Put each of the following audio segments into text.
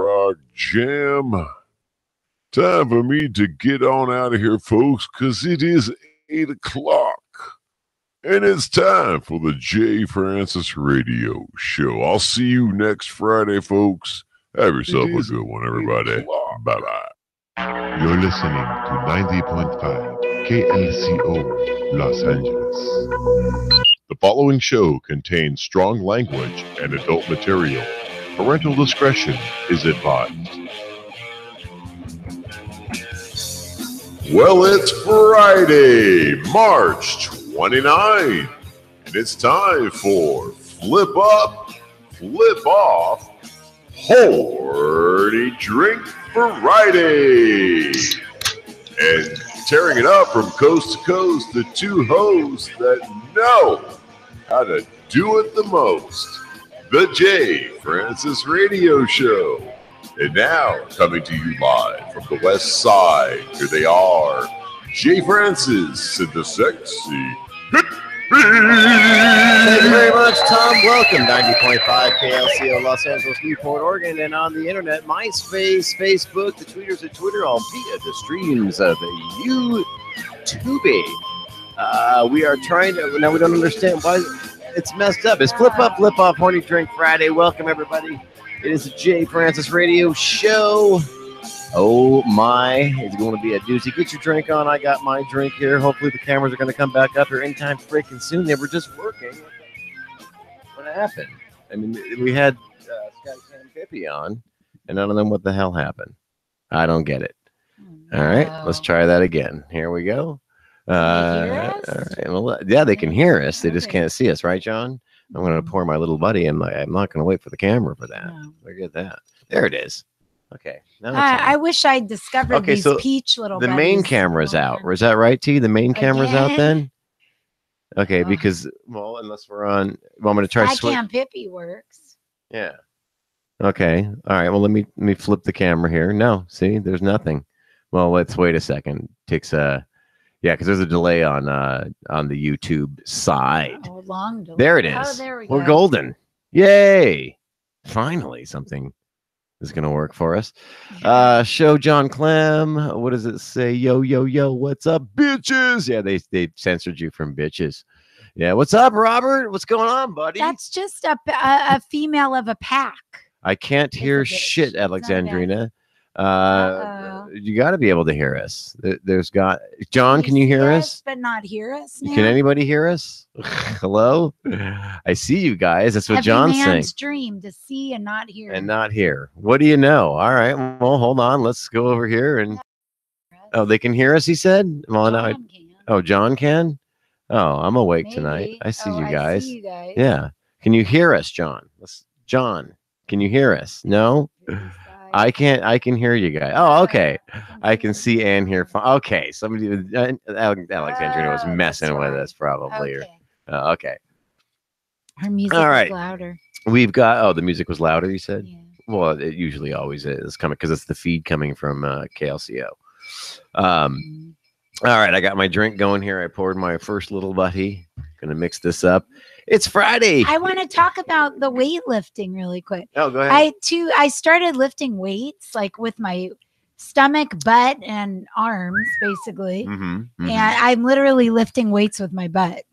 Rock Jam. Time for me to get on out of here, folks, because it is 8 o'clock. And it's time for the J. Francis Radio Show. I'll see you next Friday, folks. Have yourself a good one, everybody. Bye-bye. You're listening to 90.5 KLCO Los Angeles. The following show contains strong language and adult material. Parental discretion is advised. Well, it's Friday, March 29th, and it's time for Flip Up, Flip Off, Horny Drink Friday. And tearing it up from coast to coast, the two hosts that know how to do it the most, the J. Francis Radio Show. And now, coming to you live from the West Side, here they are, J. Francis and the Sexy Thank you very much, Tom. Welcome, 90.5 KLCO Los Angeles, Newport, Oregon, and on the internet, MySpace, Facebook, the tweeters at Twitter, all via the streams of YouTube. We are trying to, now we don't understand why it's messed up. It's Flip Up, Flip Off, Horny Drink Friday. Welcome, everybody. It is the J. Francis Radio Show. Oh my, it's going to be a doozy. Get your drink on. I got my drink here. Hopefully the cameras are going to come back up here anytime freaking soon. They were just working. What happened? I mean, we had Scotty Sam Pippi on, and none of them, what the hell happened? I don't get it. All right, let's try that again. Here we go. All right. Well, yeah, they can hear us. They just can't see us, right, John? I'm going to pour my little buddy. I'm not going to wait for the camera for that. Look at that. There it is. Okay. Now I wish I'd discovered these peach little the main camera's out. Is that right, T? The main camera's out then? Okay, because, well, unless we're on, well, I'm going to try switch. Cam Pippi works. Yeah. Okay. All right. Well, let me flip the camera here. No, see, there's nothing. Well, let's wait a second. Takes yeah, because there's a delay on the YouTube side. Oh, long delay. There it is. Oh, there we go. We're golden. Yay! Finally, something is going to work for us. Show John Clem. What does it say? Yo, yo, yo. What's up, bitches? Yeah, they censored you from bitches. Yeah. What's up, Robert? What's going on, buddy? That's just a female of a pack. I can't hear shit, Alexandrina. You got to be able to hear us. John, can you hear us? But not hear us now? Can anybody hear us? Hello? I see you guys. That's what John's saying. Every man's dream, to see and not hear. And not hear. What do you know? All right. Well, hold on. Let's go over here and oh, they can hear us, he said? Well, now oh, John can? Oh, I'm awake tonight. I see you guys. Yeah. Can you hear us, John? John, can you hear us? No? I can hear you guys. Oh, okay. I can see and hear. Okay, somebody, Alexandrina was messing with us probably. Okay. Her music was louder. We've got, the music was louder, you said? Yeah. Well, it usually always is coming because it's the feed coming from KLCO. All right, I got my drink going here. I poured my first little buddy. Gonna mix this up. It's Friday. I want to talk about the weightlifting really quick. Oh, go ahead. I started lifting weights like with my stomach, butt, and arms, basically. And I'm literally lifting weights with my butt.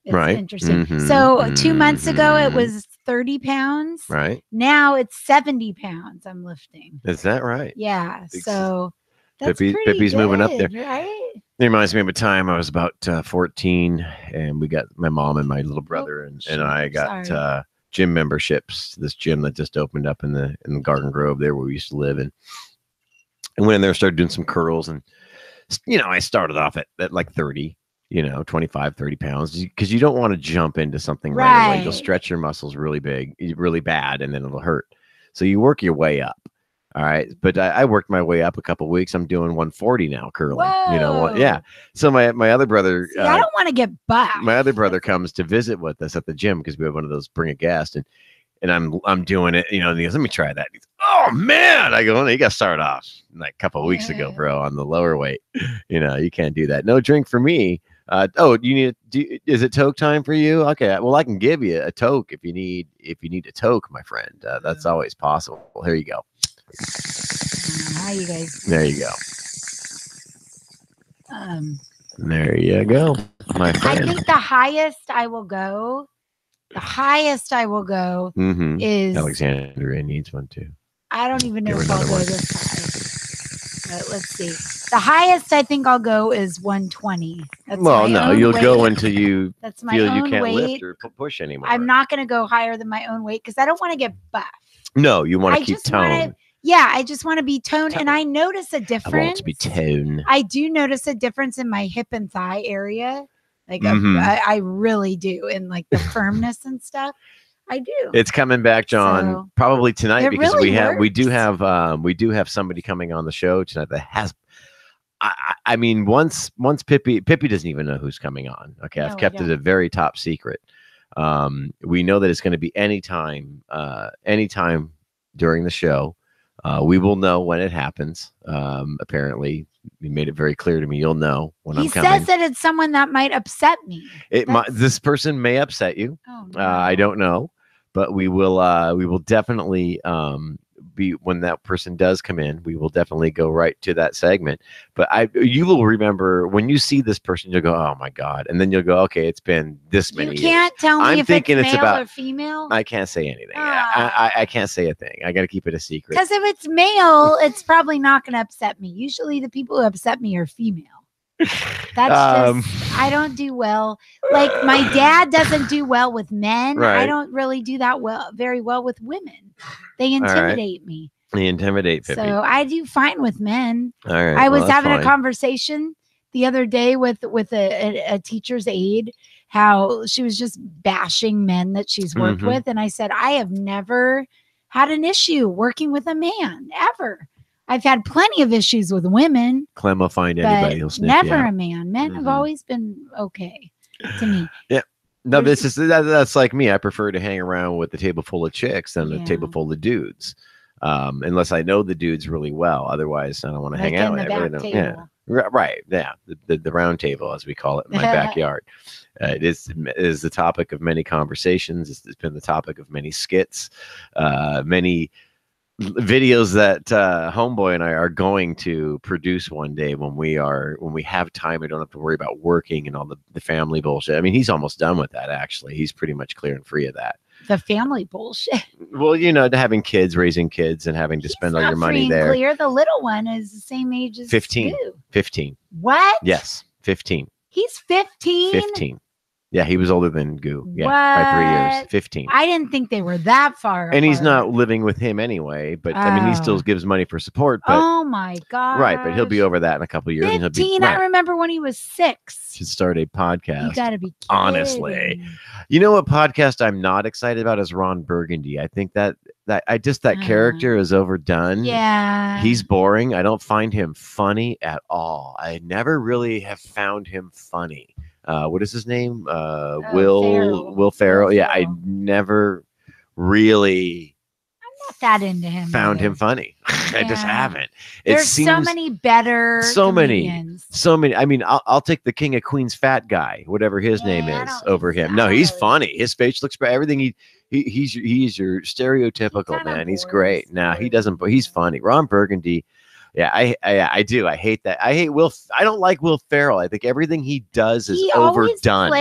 It's interesting. So 2 months ago, it was 30 pounds. Right. Now it's 70 pounds I'm lifting. Is that right? Yeah. So that's Pippi's moving up there. Right? It reminds me of a time I was about 14, and we got my mom and my little brother and I got gym memberships to this gym that just opened up in the Garden Grove there where we used to live. And went in there and started doing some curls. And, I started off at like 30, 25, 30 pounds because you don't want to jump into something right away. You'll stretch your muscles really bad, and then it'll hurt. So you work your way up. All right. But I worked my way up a couple of weeks. I'm doing 140 now curling. Whoa. Yeah. So my other brother. See, I don't want to get buff. My other brother comes to visit with us at the gym because we have one of those bring a guest, and I'm doing it. And he goes, let me try that. He's, oh man! I go, you got to start off like a couple of weeks ago, bro, on the lower weight. You can't do that. No drink for me. Is it toke time for you? Okay, well, I can give you a toke if you need a toke, my friend. That's always possible. Here you go. How you guys? There you go. There you go, my friend. I think the highest I will go. The highest I will go is Alexandria needs one too. I don't even know if I'll go this high. But let's see. The highest I think I'll go is 120. That's well, no, you'll weight. go until you That's my feel own you can't weight. lift or push anymore. I'm not going to go higher than my own weight because I don't want to get buff. No, you want to keep tone. Yeah, I just want to be toned. And I notice a difference. I want to be toned. I do notice a difference in my hip and thigh area. Like I really do. In like the firmness and stuff. I do. It's coming back, John, so, probably tonight because really we do have somebody coming on the show tonight that has. I mean, once Pippi doesn't even know who's coming on. Okay, I've kept it a very top secret. We know that it's going to be anytime during the show. We will know when it happens. Apparently, he made it very clear to me. You'll know when I'm coming. He says that it's someone that might upset me. This person may upset you. Oh, no. I don't know, but we will definitely be when that person does come in. We will definitely go right to that segment. But you will remember when you see this person, you'll go, "Oh my God!" And then you'll go, "Okay, it's been this many years." You can't tell me if it's male or female. I can't say anything. I can't say a thing. I got to keep it a secret. Because if it's male, it's probably not going to upset me. Usually, the people who upset me are female. That's just I don't do well. Like my dad doesn't do well with men. Right. I don't really do that very well with women. They intimidate me. They intimidate Pippi. So I do fine with men. All right. I was having a conversation the other day with a teacher's aide, how she was just bashing men that she's worked with. And I said, I have never had an issue working with a man ever. I've had plenty of issues with women. Clem will find anybody who'll sniff never you out. a man. Men have always been okay to me. Yeah. No, that's like me. I prefer to hang around with a table full of chicks than a table full of dudes. Unless I know the dudes really well. Otherwise, I don't want to hang out with them. Yeah. Right. Yeah. The round table, as we call it in my backyard. It is the topic of many conversations. It's been the topic of many skits, many videos that Homeboy and I are going to produce one day when we have time. We don't have to worry about working and all the family bullshit. I mean, he's almost done with that. Actually, he's pretty much clear and free of that. The family bullshit. Well, to having kids, raising kids, and having to spend all your money there. Clear. The little one is the same age as 15. you. 15. What? Yes, 15. He's 15. 15. Yeah, he was older than Goo. Yeah, by 3 years. 15. I didn't think they were that far apart. And he's not living with him anyway, but I mean, he still gives money for support. But, oh my God. Right, but he'll be over that in a couple of years. 15, and he'll be, I remember when he was 6. Should start a podcast. You gotta be kidding. Honestly. You know what podcast I'm not excited about is Ron Burgundy. I think that character is overdone. Yeah. He's boring. I don't find him funny at all. I never really have found him funny. What is his name? Will Ferrell. Yeah, I never really that into him. Found him funny. I just haven't. There's so many better. So many. I mean, I'll take the King of Queens fat guy, whatever his name is, over him. No, he's funny. His facial expression, everything. He's your stereotypical man. He's great. Nah, he doesn't. He's funny. Ron Burgundy. Yeah, I do. I hate that. I hate Will. I don't like Will Ferrell. I think everything he does is overdone.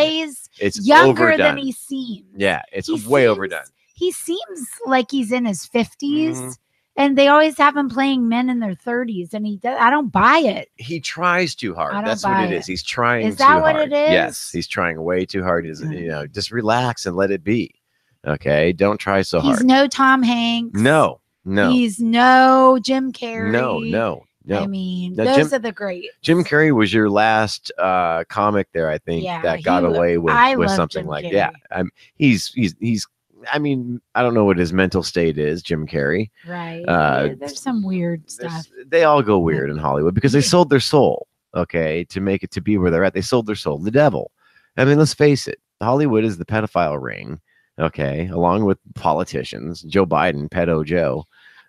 It's younger than he seems. Yeah, it's way overdone. He seems like he's in his 50s, and they always have him playing men in their 30s, and I don't buy it. He tries too hard. That's what it is. He's trying. Is that what it is? Yes, he's trying way too hard. Just relax and let it be. Okay, don't try so hard. He's no Tom Hanks. No. He's no Jim Carrey. No. I mean, those are the great. Jim Carrey was your last comic there, I think, that got away with something like that. Yeah. He's I mean, I don't know what his mental state is, Jim Carrey. Right. There's some weird stuff. They all go weird in Hollywood because they sold their soul, okay, to make it to be where they're at. They sold their soul. The devil. I mean, let's face it. Hollywood is the pedophile ring, okay, along with politicians. Joe Biden, pedo Joe.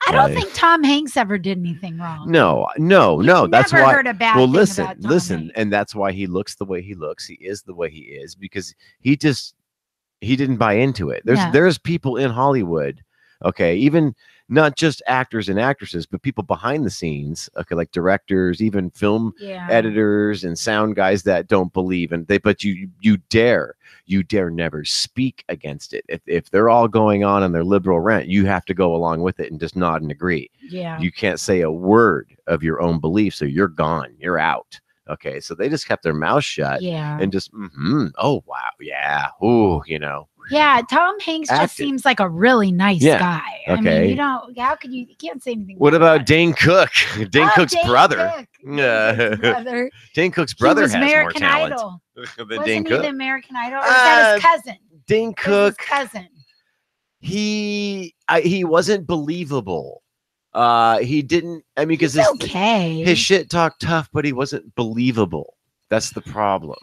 I don't think Tom Hanks ever did anything wrong. No. That's why. Heard a bad thing listen, about Tom Hanks. And that's why he looks the way he looks. He is the way he is because he didn't buy into it. There's people in Hollywood Okay, even not just actors and actresses, but people behind the scenes. Okay, like directors, even film editors and sound guys that don't believe in but you dare never speak against it. If they're all going on their liberal rant, you have to go along with it and just nod and agree. Yeah, you can't say a word of your own belief, so you're gone, you're out. Okay, so they just kept their mouth shut. And just oh wow, yeah, ooh, yeah, Tom Hanks just seems like a really nice guy. Okay. I mean, you can't say anything. What about Dane Cook? Dane Cook's brother. Cook. Dane Cook's brother has American more talent Idol. than Dane Cook. The American Idol? Or is that his cousin? Dane Cook. His cousin. He wasn't believable. He didn't. I mean, because his shit talked tough, but he wasn't believable. That's the problem.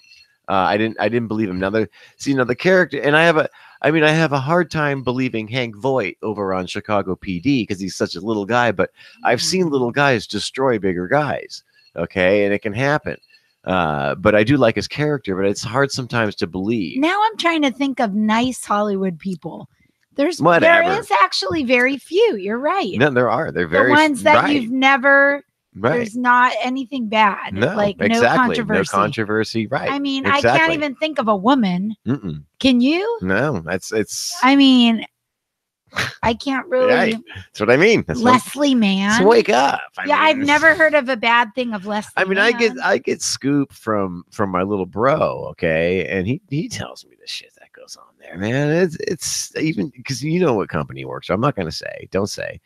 I didn't believe him. Now the character, and I have a hard time believing Hank Voight over on Chicago PD because he's such a little guy. But I've seen little guys destroy bigger guys. Okay, and it can happen. But I do like his character, but it's hard sometimes to believe. Now I'm trying to think of nice Hollywood people. There is actually very few. You're right. No, there are. They're very the ones that you've never. Right. There's not anything bad. No, like exactly. No controversy. No controversy. Right. I mean, I can't even think of a woman. Can you? No, it's. I mean, I can't really. Right. That's what I mean. Leslie Mann. Let's wake up. I've never heard of a bad thing of Leslie. Mann. I get scoop from my little bro. Okay, and he tells me the shit that goes on there, man. It's even because you know what company works. So I'm not gonna say. Don't say.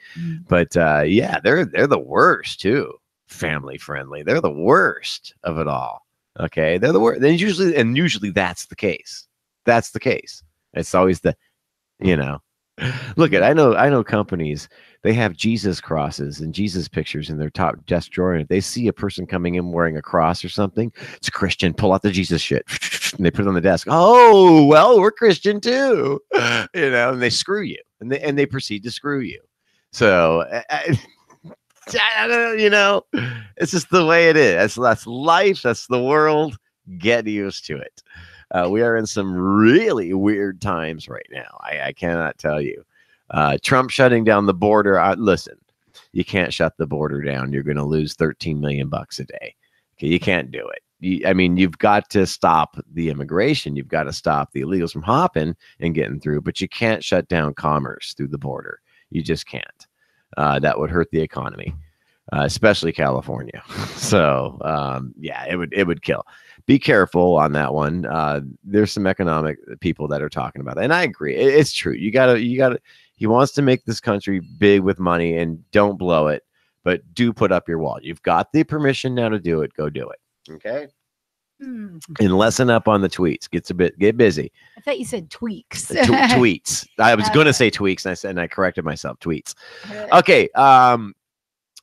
But yeah, they're the worst too. Family friendly. They're the worst of it all. Okay, they're the worst. Then usually that's the case. That's the case. It's always the, Look I know companies. They have Jesus crosses and Jesus pictures in their top desk drawer. And if they see a person coming in wearing a cross or something, it's a Christian. Pull out the Jesus shit, and they put it on the desk. Oh well, we're Christian too, And they screw you, and they proceed to screw you. So. It's just the way it is. That's life. That's the world. Get used to it. We are in some really weird times right now. I cannot tell you. Trump shutting down the border. Listen, you can't shut the border down. You're going to lose $13 million a day. Okay, you can't do it. You've got to stop the immigration. You've got to stop the illegals from hopping and getting through. But you can't shut down commerce through the border. You just can't. That would hurt the economy, especially California. So yeah, it would kill. Be careful on that one. There's some economic people that are talking about that, and I agree. It's true. You gotta. He wants to make this country big with money, and don't blow it. But do put up your wall. You've got the permission now to do it. Go do it. Okay. And lessen up on the tweets. Get busy. I thought you said tweaks. Tweets. I was going to say tweaks, and I corrected myself. Tweets. Okay.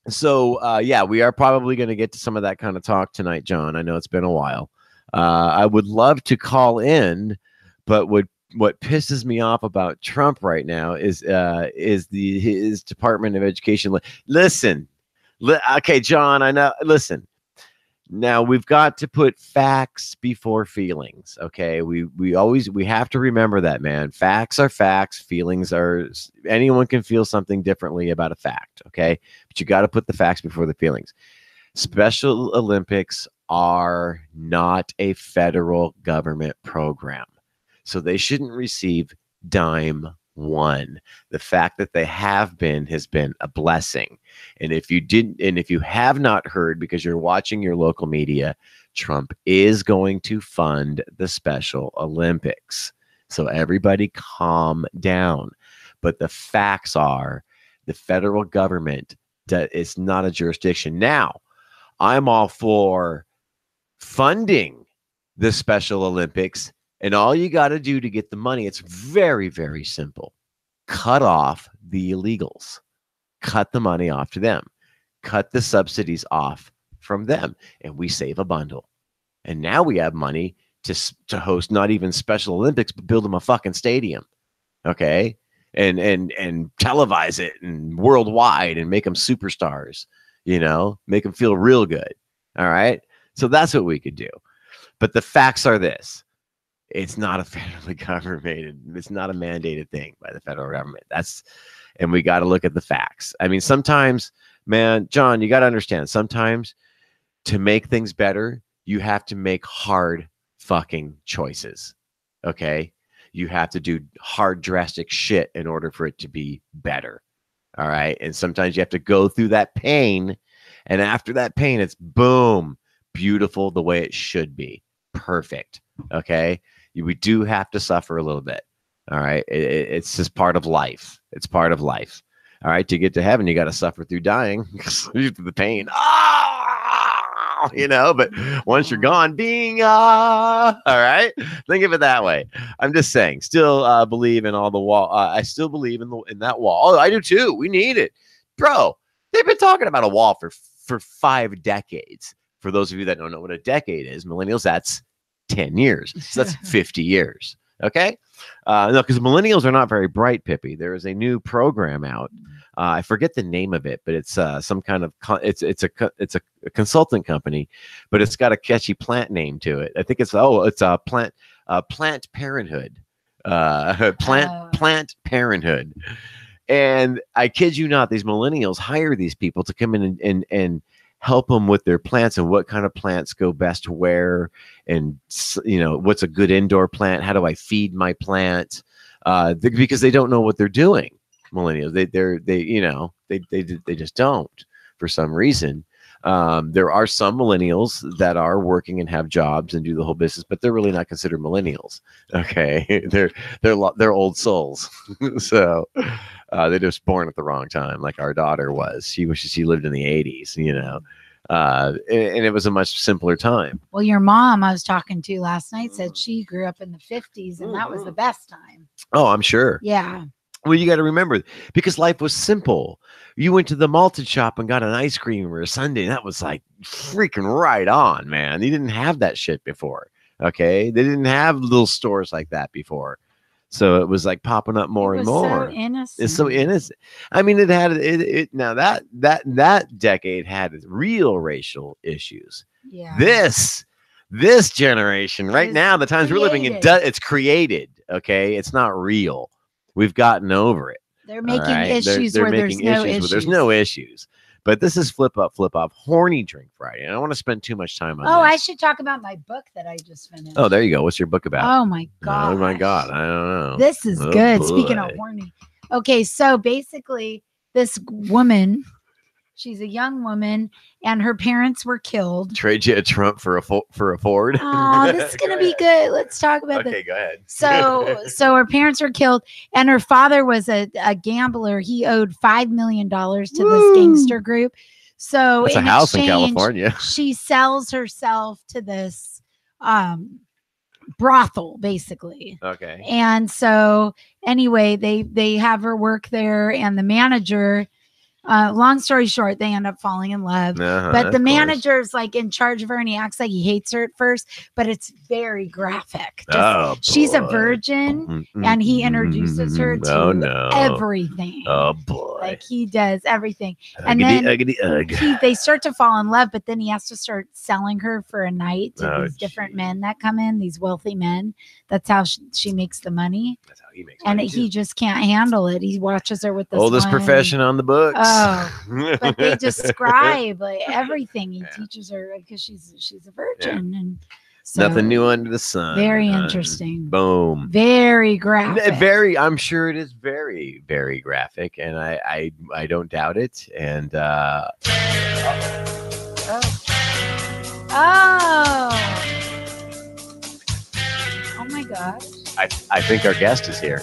So yeah, we are probably going to get to some of that kind of talk tonight, John. I know it's been a while. I would love to call in, but what pisses me off about Trump right now is his Department of Education. Listen, okay, John. I know. Listen. Now we've got to put facts before feelings. Okay, we have to remember that, man. Facts are facts. Feelings are, anyone can feel something differently about a fact. Okay, but you got to put the facts before the feelings. Special Olympics are not a federal government program, so they shouldn't receive dime one. The fact that they have been has been a blessing. And if you have not heard, because you're watching your local media, Trump is going to fund the Special Olympics. So everybody calm down. But the facts are the federal government is not a jurisdiction. Now, I'm all for funding the Special Olympics. And all you got to do to get the money, it's very, very simple. Cut off the illegals. Cut the money off to them. Cut the subsidies off from them. And we save a bundle. And now we have money to host not even Special Olympics, but build them a fucking stadium. Okay? And televise it and worldwide and make them superstars. Make them feel real good. All right? So that's what we could do. But the facts are this. It's not a federally government. It's not a mandated thing by the federal government. And we got to look at the facts. I mean, sometimes, man, John, you got to understand, sometimes to make things better, you have to make hard fucking choices. Okay. You have to do hard, drastic shit in order for it to be better. All right. And sometimes you have to go through that pain. And after that pain, it's boom, beautiful the way it should be. Perfect. Okay. We do have to suffer a little bit. All right. It's just part of life. It's part of life. All right. To get to heaven, you got to suffer through dying, through the pain. But once you're gone, all right. Think of it that way. I'm just saying, still believe in all the wall. I still believe in that wall. Oh, I do too. We need it, bro. They've been talking about a wall for 5 decades. For those of you that don't know what a decade is, millennials, that's 10 years. So that's 50 years. Okay. No, because millennials are not very bright, Pippi. There is a new program out. I forget the name of it, but it's some kind of it's a consultant company, but it's got a catchy plant name to it. I think it's a Planned Parenthood, Planned Parenthood. And I kid you not, these millennials hire these people to come in and help them with their plants and what kind of plants go best where, and what's a good indoor plant. How do I feed my plant? Because they don't know what they're doing. Millennials, they just don't for some reason. There are some millennials that are working and have jobs and do the whole business, but they're really not considered millennials. Okay, they're old souls. So they're just born at the wrong time, like our daughter was. She lived in the 80s, and it was a much simpler time. Well, your mom I was talking to last night said she grew up in the 50s and that was the best time. Oh, I'm sure. Yeah. Well, you got to remember, because life was simple. You went to the malted shop and got an ice cream or a sundae. And that was like freaking right on, man. You didn't have that shit before. Okay. They didn't have little stores like that before. So it was like popping up more and more. So innocent. It's so innocent. I mean, it had it now that decade had real racial issues. Yeah. This generation right now, the times we're living in, it's created. Okay. It's not real. We've gotten over it. They're making issues where there's no issues. There's no issues. But this is flip up, horny drink Friday. I don't want to spend too much time on this. I should talk about my book that I just finished. Oh, there you go. What's your book about? Oh my God. Oh my God. I don't know. This is good. Boy. Speaking of horny. Okay, so basically this woman, she's a young woman, and her parents were killed. Trade you a Trump for a Ford. Oh, this is gonna be good. Let's talk about this. Okay, go ahead. So her parents were killed, and her father was a gambler. He owed $5 million to this gangster group. So it's a house in California. She sells herself to this brothel, basically. Okay. And so anyway, they have her work there, and the manager. Long story short, they end up falling in love. But the manager's like in charge of her, and he acts like he hates her at first, but it's very graphic. She's a virgin, and he introduces her to everything. Oh boy. Like he does everything. And then they start to fall in love, but then he has to start selling her for a night to these different men that come in, these wealthy men. That's how she makes the money. That's how he makes money. And he just can't handle it. He watches her with this oldest profession on the books. But they describe like everything. He teaches her because she's a virgin, and so nothing new under the sun. Very interesting. Boom. Very graphic. I'm sure it is very, very graphic, and I don't doubt it. And oh my gosh. I think our guest is here.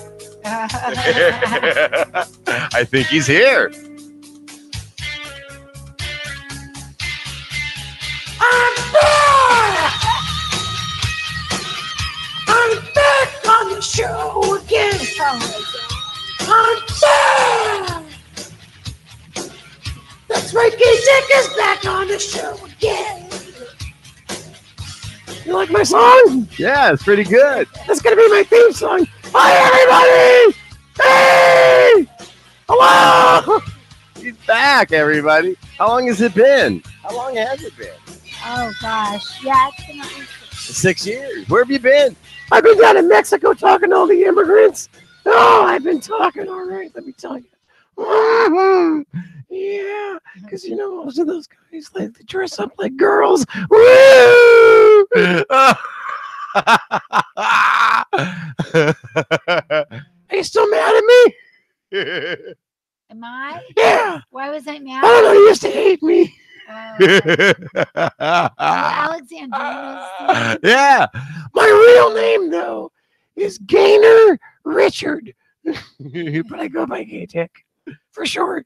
I think he's here. I'm back! I'm back on the show again! I'm back! That's right, K-Tech is back on the show again! You like my song? Yeah, it's pretty good. That's gonna be my theme song. Hi, everybody! Hey! Hello! He's back, everybody. How long has it been? How long has it been? Oh gosh, yeah, it's been at least 6 years. Where have you been? I've been down in Mexico talking to all the immigrants. Oh, I've been talking. All right, let me tell you. Yeah, because you know most of those guys like they dress up like girls. Woo! Are you still mad at me? Am I? Yeah. Why was I mad? I don't know. You used to hate me. Alexandrinas. Yeah. My real name though is Gaynor Richard, but I go by Gay Dick for short.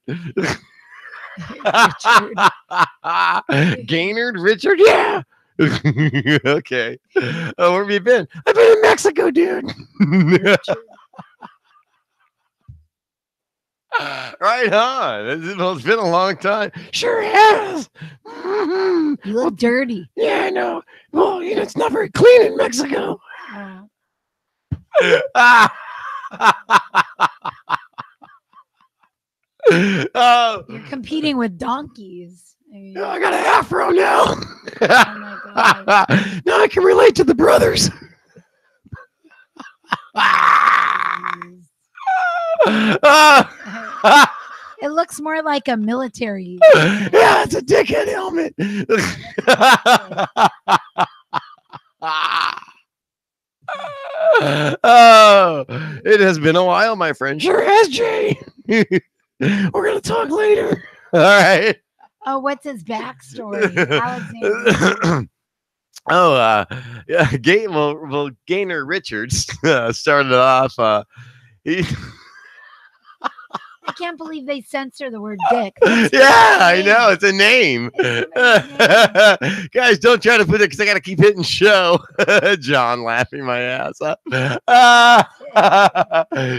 Gaynor Richard. Yeah. Okay. Oh, where have you been? I've been in Mexico, dude. Right on. It's been a long time. Sure has. You look dirty. Yeah, I know. Well, you know, it's not very clean in Mexico. You're competing with donkeys. I mean, I got an afro now. oh my God. Now I can relate to the brothers. It looks more like a military. Yeah, it's a dickhead helmet. Oh, it has been a while, my friend. Sure has, Jay. We're gonna talk later. All right. Oh, what's his backstory? Alexander. Yeah, Gaynor Richards started off. He I can't believe they censor the word dick. Yeah, I know. It's a name. Guys, don't try to put it because I got to keep hitting show. John laughing my ass up.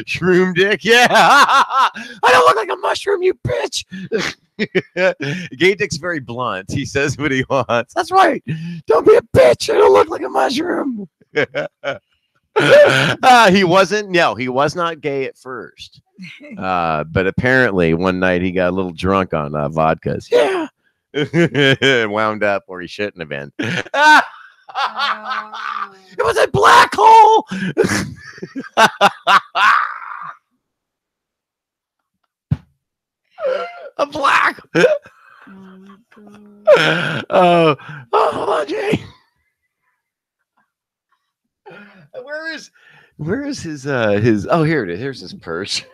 Shroom dick. Yeah. I don't look like a mushroom, you bitch. Gay Dick's very blunt. He says what he wants. That's right. Don't be a bitch. I don't look like a mushroom. He wasn't. No, he was not gay at first. But apparently one night he got a little drunk on vodkas. Yeah. Wound up where he shouldn't have been. It was a black hole. A black. Oh, hold on, Jay. Where is his oh, here it is. Here's his perch.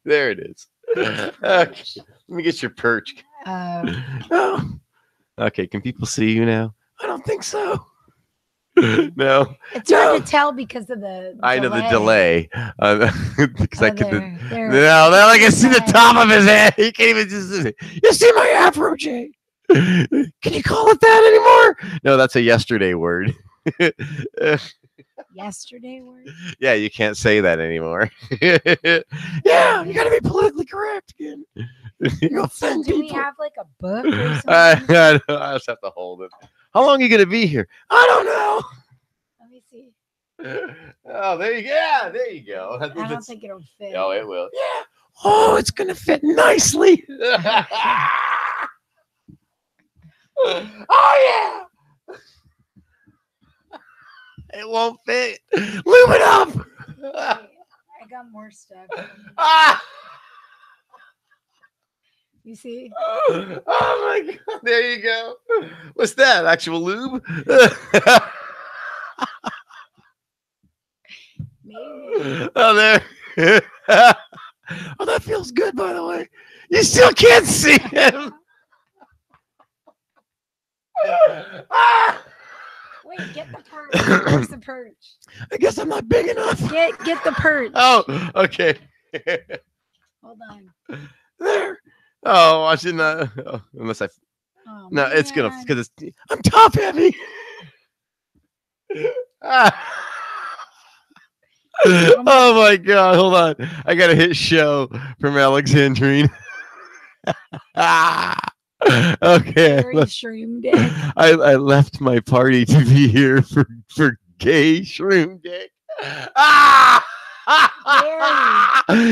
There it is. Okay. Let me get your perch. Oh. Okay, can people see you now? I don't think so. No. It's hard to tell because of the I know the delay. Because I can there. no, now I can see the top of his head. You can't even just you see my afro, Jay. Can you call it that anymore? No, that's a yesterday word. Yesterday word? Yeah, you can't say that anymore. Yeah, you gotta be politically correct again. You offend Do people. we have like a book or I something? just have to hold it. How long are you gonna be here? I don't know. Let me see. Oh, there you go. Yeah, there you go. I don't think it'll fit. Oh, it will. Yeah. Oh, it's gonna fit nicely. Oh yeah. It won't fit. Lube it up. I got more stuff. You see? Oh my God. There you go. What's that? Actual lube? Maybe. Oh, there. Oh, that feels good, by the way. You still can't see him. Wait, get the perch. Where's the perch? I guess I'm not big enough. Get the perch. Oh, okay. Hold on. There. Oh, I should not. Oh, unless I. Oh, No, it's gonna man. because it's. I'm top heavy. Oh my God! Hold on, I gotta hit show from Alexandrine. Okay. Very shroom dick. I left my party to be here for gay shroom dick.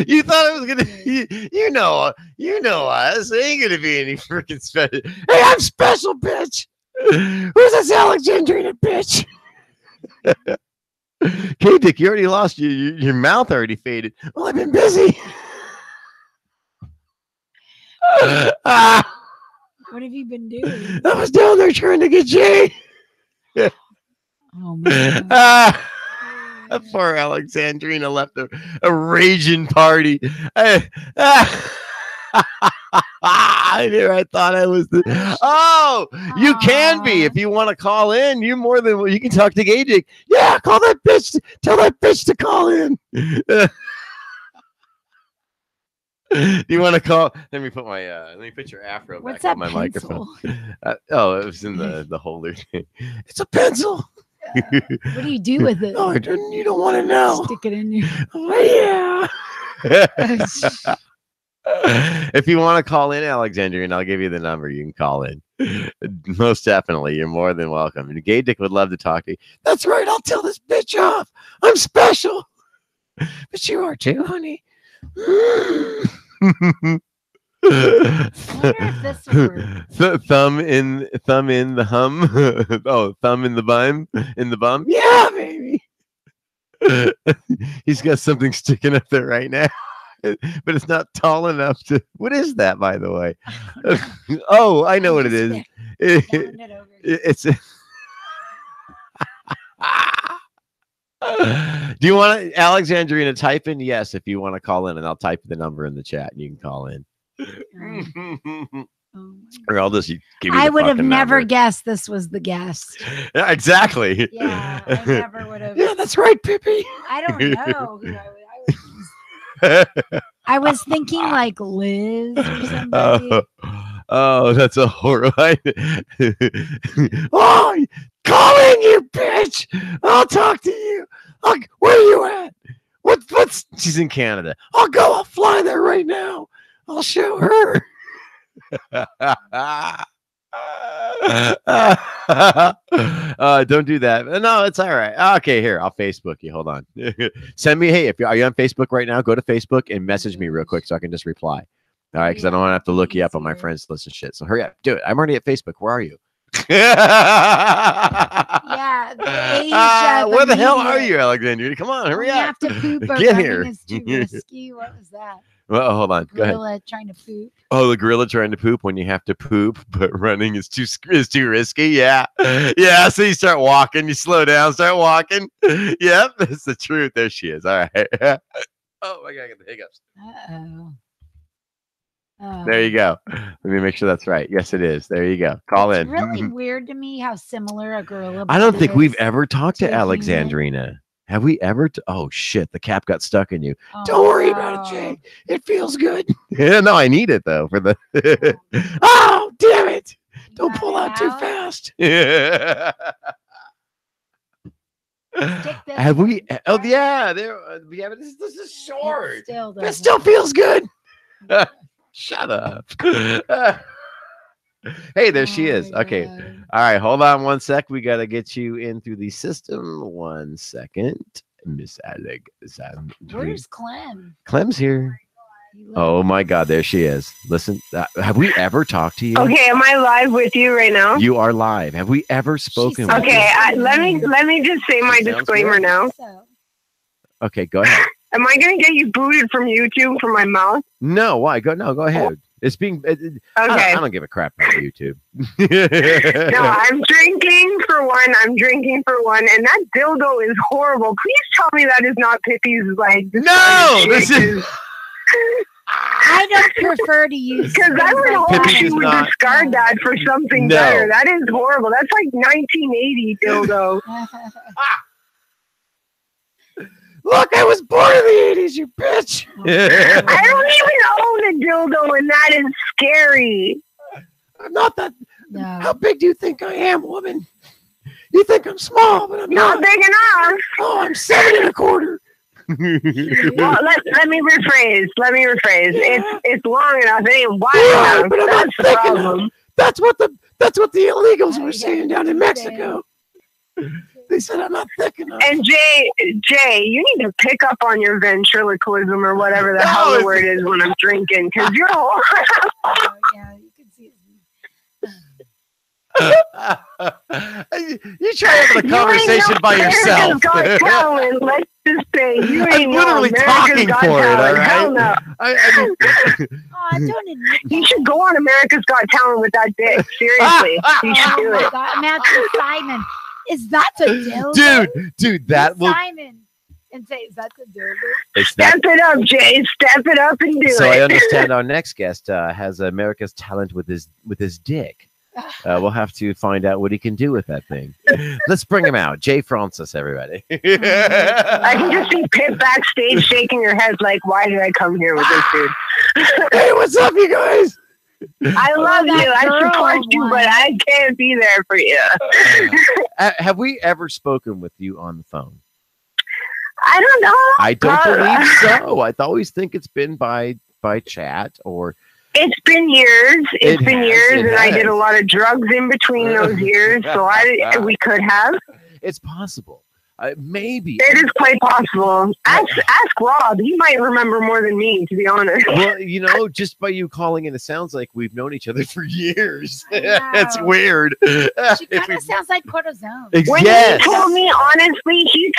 You thought it was gonna you know us. There ain't gonna be any freaking special. Hey, I'm special, bitch. Who's this Alexandrina bitch? Okay, Dick, you already lost your mouth already faded. Well, I've been busy. What have you been doing? I was down there trying to get Jay. Oh man. Poor Alexandrina left a raging party. Here I thought I was the. Oh, you can be if you want to call in. You more than you can talk to Gajik. Yeah, call that bitch. Tell that bitch to call in. Do you want to call? Let me put my let me put your afro What's back on that my pencil? microphone. Oh, it was in the holder. It's a pencil. What do you do with it? Oh, you don't want to know. Stick it in your. Oh, yeah. If you want to call in, Alexandria, and I'll give you the number, you can call in. Most definitely, you're more than welcome. And Gay Dick would love to talk to you. That's right. I'll tell this bitch off. I'm special, but you are too, honey. I wonder if this would work. Thumb in the hum. Oh, thumb in the bum. Yeah, baby. He's got something sticking up there right now, but it's not tall enough to. What is that, by the way? Oh, I know what it is. It's. Do you want Alexandrina type in yes if you want to call in, and I'll type the number in the chat and you can call in. Or I'll just give you I would have never number. guessed this was the guest. Yeah, exactly. Yeah, I never would have. Yeah, that's right, Pippi. I don't know who I was thinking like Liz or somebody. Oh, that's a horrible. Oh, call in, you bitch. I'll talk to you. Where are you at? What's? She's in Canada. I'll fly there right now. I'll show her. Don't do that. No, it's all right. Okay, here, I'll Facebook you. Hold on. Send me. Hey, are you on Facebook right now? Go to Facebook and message me real quick so I can just reply. All right, because I don't want to have to look you up on my friends list and shit. So hurry up, do it. I'm already at Facebook. Where are you? Yeah, the age where the hell are you, Alexandria? Come on, hurry up. You have to poop. Or Get here. Is too risky. What was that? Well, hold on. Go ahead. Gorilla trying to poop. Oh, the gorilla trying to poop when you have to poop, but running is too risky. Yeah, yeah. So you start walking, you slow down, start walking. Yep, that's the truth. There she is. All right. Oh my God, I got the hiccups. Uh-oh. There you go. Let me make sure that's right. Yes, it is. There you go. Call in. It's really weird to me how similar a gorilla. I don't think is we've ever talked to to Alexandrina. Have we ever? Oh shit! The cap got stuck in you. Oh, Don't worry about it, Jay. It feels good. Yeah, no, I need it though for the. Oh, damn it! Don't pull out too fast. Yeah. Have we? Oh yeah, there. Yeah, but this is short. It still feels good. Shut up. Hey, there she is. Okay. God. All right. Hold on 1 sec. We got to get you in through the system. 1 second. Miss Alexandria. Where's Clem? Clem's here. Oh my God. There she is. Listen, have we ever talked to you? Okay. Am I live with you right now? You are live. Have we ever spoken with Okay. you? Let me just say my Sounds disclaimer good. now. Okay. Go ahead. Am I going to get you booted from YouTube for my mouth? No. Why? Go ahead. It's being. I don't give a crap about YouTube. No, I'm drinking for one. And that dildo is horrible. Please tell me that is not Pippi's like. No, this is. I don't prefer to use because I would hope Pippi she does would not. discard that for something No. better. That is horrible. That's like 1980 dildo. Look, I was born in the 80s, you bitch. I don't even own a dildo, and that is scary. I'm not that. No. How big do you think I am, woman? You think I'm small, but I'm Not not. big enough. Oh, I'm 7 1/4. Well, let me rephrase. Yeah. It's long enough. It ain't wide Yeah, enough. but I'm not That's the thick problem. enough. That's what the illegals were saying down in Mexico. They said I'm not thick enough. And Jay, you need to pick up on your ventriloquism or whatever the No, hell the it's- word is when I'm drinking, because you're. Oh, yeah, you can see it. You try having a conversation by yourself. Got talent, let's just say you ain't I'm literally talking for it. All right. Hell no. Don't admit You should go on America's Got Talent with that dick. Seriously, you should do it. God. Imagine Simon. Is that a dildo? Dude, that will. Simon. And say, is that a dildo? Step it up, Jay. Step it up and do it. So I understand our next guest has America's Talent with his dick. We'll have to find out what he can do with that thing. Let's bring him out. Jay Francis, everybody. I can just see Pip backstage shaking her head like, why did I come here with this dude? Hey, what's up, you guys? I love you. I support you, but I can't be there for you. Have we ever spoken with you on the phone? I don't know. I don't believe so. I always think it's been by chat or. It's been years. It's been years, and I did a has. lot of drugs in between those years, so we could have. It's possible. Maybe. It is quite possible. Ask Rob. He might remember more than me, to be honest. Well, you know, just by you calling in, it sounds like we've known each other for years. I know. It's weird. She kind of sounds like Cortisone. When Yes. he told me, honestly, he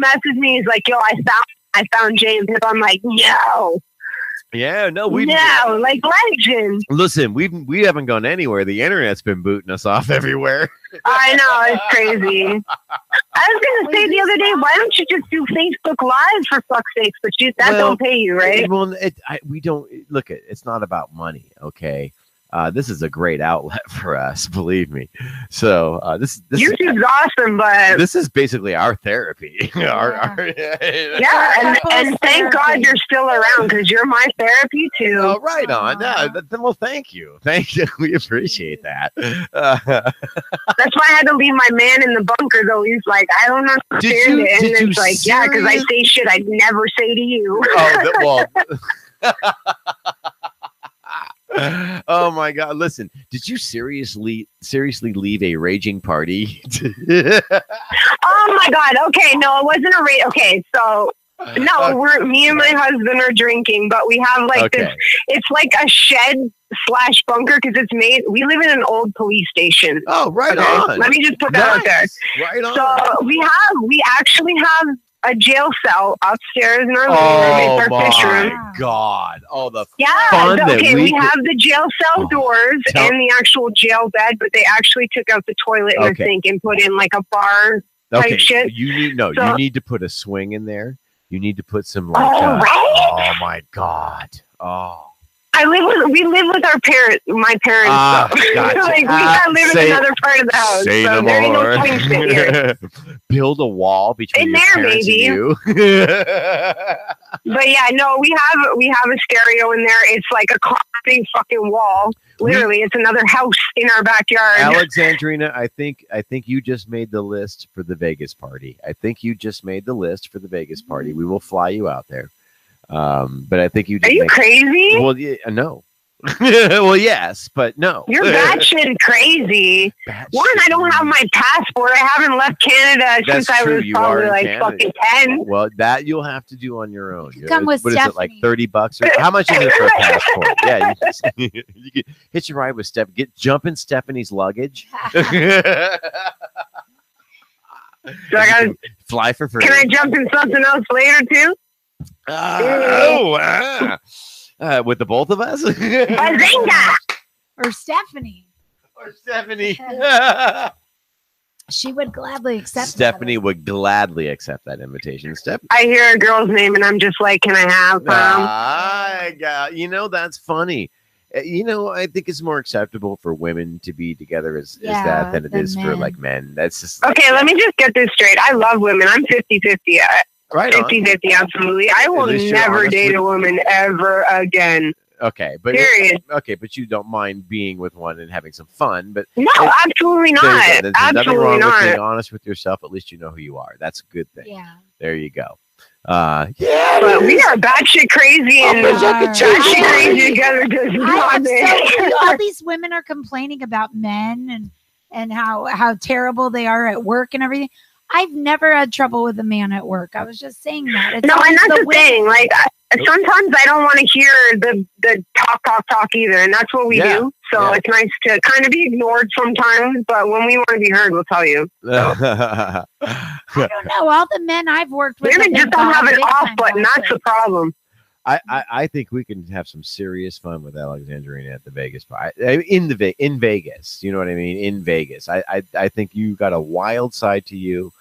messaged me. He's like, "Yo, I found James." And I'm like, "No, Yeah, no, we no, like legend." listen. We haven't gone anywhere. The internet's been booting us off everywhere. I know, it's crazy. I was gonna say the other day, why don't you just do Facebook Live for fuck's sakes? But that don't pay you, right? Well, we don't look at. It's not about money, okay? This is a great outlet for us, believe me. So this YouTube's awesome, but this is basically our therapy. Yeah. and thank God you're still around because you're my therapy too. Oh, right on. Well, thank you. We appreciate that. That's why I had to leave my man in the bunker, though. He's like, I don't understand it. And it's like, yeah, because I say shit I'd never say to you. Oh my God! Listen, did you seriously leave a raging party? Oh my God! Okay, no, it wasn't a rage. Okay, so no, me and my husband are drinking, but we have like this. It's like a shed / bunker because it's made. We live in an old police station. Oh, right on. Let me just put that out there. Right on. So we actually have a jail cell upstairs in our living room. It's our fish room. God! Oh, the fun that we have the jail cell doors and the actual jail bed, but they actually took out the toilet and the sink and put in like a bar type shit. You need to put a swing in there. You need to put some like. Oh my God! Oh. We live with our parents, my parents. Gotcha. Like we gotta live in another part of the house. Say so no there ain't more. no swing shit here. Build a wall between in your there, parents maybe. and you. But yeah, no, we have a stereo in there. It's like a concrete fucking wall. Literally, it's another house in our backyard. Alexandrina, I think you just made the list for the Vegas party. We will fly you out there. But I think you. Are you crazy? Well, yeah, no. Well, yes, but no. You're batshit crazy. One, I don't have my passport. I haven't left Canada since I was probably like fucking 10. Well, that you'll have to do on your own. Come with what Stephanie. Is it, like $30? Or how much is it for a passport? Yeah, you can hitch a ride with Steph. Jump in Stephanie's luggage. So I gotta fly for free. Can I jump in something else later too? With the both of us? Bazinga! Or Stephanie. She would gladly accept Stephanie would gladly accept that invitation. I hear a girl's name and I'm just like, can I have that's funny. I think it's more acceptable for women to be together as that than it is for like men. That's just okay. Let me just get this straight. I love women. I'm 50-50. Right. 50-50, absolutely. I will never date a woman ever again. Okay, but period. But you don't mind being with one and having some fun, but no, absolutely not. There's nothing wrong with being honest with yourself. At least you know who you are. That's a good thing. Yeah. There you go. But we are batshit crazy and batshit crazy together. All these women are complaining about men and how terrible they are at work and everything. I've never had trouble with a man at work. I was just saying that. It's no, and that's the women. thing. Like, sometimes I don't want to hear the talk either, and that's what we do. So it's nice to kind of be ignored sometimes, but when we want to be heard, we'll tell you. So. I don't know. All the men I've worked with, women just don't have an off button. That's the problem. I think we can have some serious fun with Alexandrina at the Vegas party. In Vegas, you know what I mean? In Vegas, I think you got a wild side to you.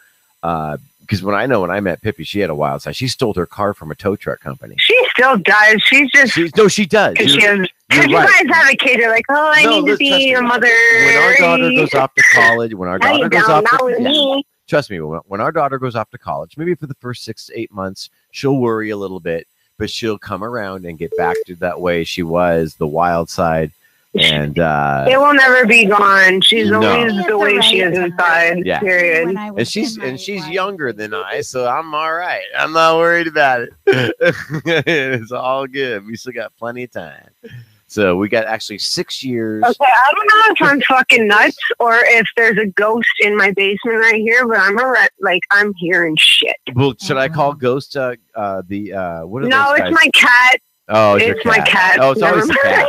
Because when I met Pippi, she had a wild side. She stole her car from a tow truck company. She still does. She does. Because you guys have a kid, you're like, oh, I need to be a mother. When our daughter goes off to college, trust me, when our daughter goes off to college, maybe for the first 6 to 8 months, she'll worry a little bit, but she'll come around and get back to that way she was, the wild side. And it will never be gone. She's always the way she is inside. Yeah. Period. And she's younger than I, so I'm all right. I'm not worried about it. It's all good. We still got plenty of time. So we got actually 6 years. Okay, I don't know if I'm fucking nuts or if there's a ghost in my basement right here, but I'm hearing shit. Well, should I call ghost what are those guys? It's my cat. Oh, it's my cat. Oh, it's always the cat.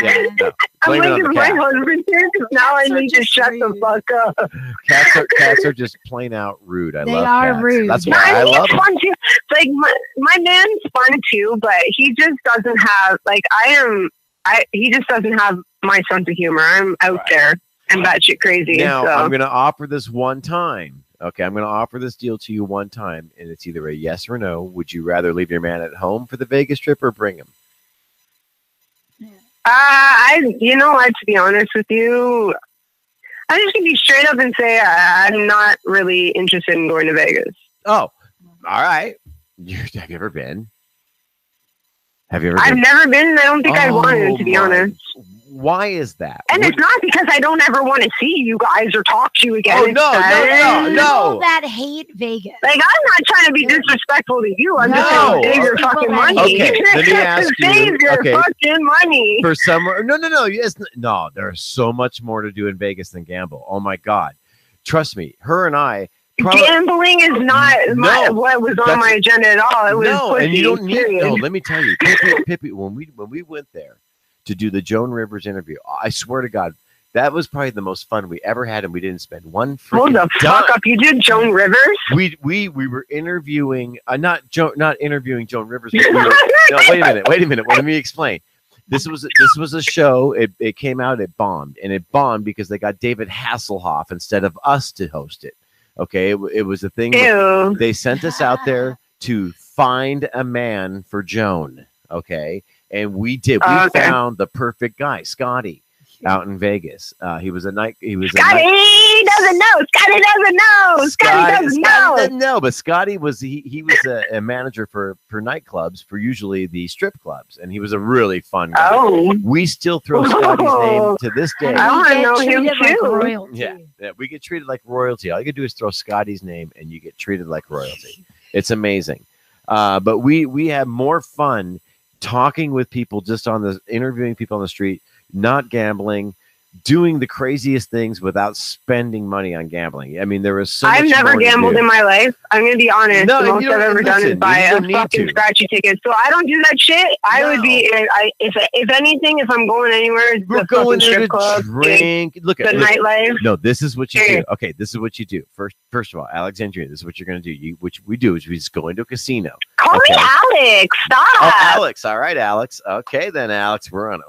Yeah. No. I'm like, is my husband here? Because now I need to shut the fuck up. Cats are just plain out rude. I love cats. Rude. That's why I love them. Fun too. Like my man's fun too, but he just doesn't have he just doesn't have my sense of humor. I'm out there and batshit crazy. Now so. I'm gonna offer this one time. Okay, I'm going to offer this deal to you one time, and it's either a yes or no. Would you rather leave your man at home for the Vegas trip or bring him? To be honest with you, I'm just going to be straight up and say I'm not really interested in going to Vegas. Oh, all right. Have you ever been? I've never been, and I don't think I wanted, to be honest. Why is that? And it's not because I don't ever want to see you guys or talk to you again. Oh, no. That hate Vegas. Like, I'm not trying to be disrespectful to you. I'm just trying to save your fucking money. Okay, let me ask you. Save your fucking money. For summer. No. Yes, no, there's so much more to do in Vegas than gamble. Oh, my God. Trust me. Her and I. Gambling is not what was on my agenda at all. It was pussy, and you don't need. No, let me tell you, Pippi, when we went there to do the Joan Rivers interview, I swear to God, that was probably the most fun we ever had, and we didn't spend one freaking Hold the fuck up! You did Joan Rivers? We were interviewing, not interviewing Joan Rivers. But wait a minute. Let me explain. This was a show. It came out. It bombed, and it bombed because they got David Hasselhoff instead of us to host it. Okay, it was a thing. They sent us out there to find a man for Joan. Okay, and we did. We found the perfect guy, Scotty, out in Vegas. He was a night. Scotty doesn't know. Scotty doesn't know. But Scotty was he was a manager for nightclubs, for usually the strip clubs, and he was a really fun guy. Oh, we still throw Scotty's name to this day. I want to know him too. Like yeah, we get treated like royalty. All you can do is throw Scotty's name, and you get treated like royalty. It's amazing. But we have more fun talking with people, just interviewing people on the street, not gambling, doing the craziest things without spending money on gambling. I mean, there was so much I've never gambled in my life. I'm going to be honest. No, the most I've ever done is buy a fucking scratchy ticket. So I don't do that shit. I would be, if anything, if I'm going anywhere, it's we're going to drink. Look at the nightlife. No, this is what you do. Okay, this is what you do. First of all, Alexandria, this is what you're going to do. Which we do is we just go into a casino. Call me Alex. Stop. Oh, Alex. All right, Alex. Okay, then, Alex. We're on a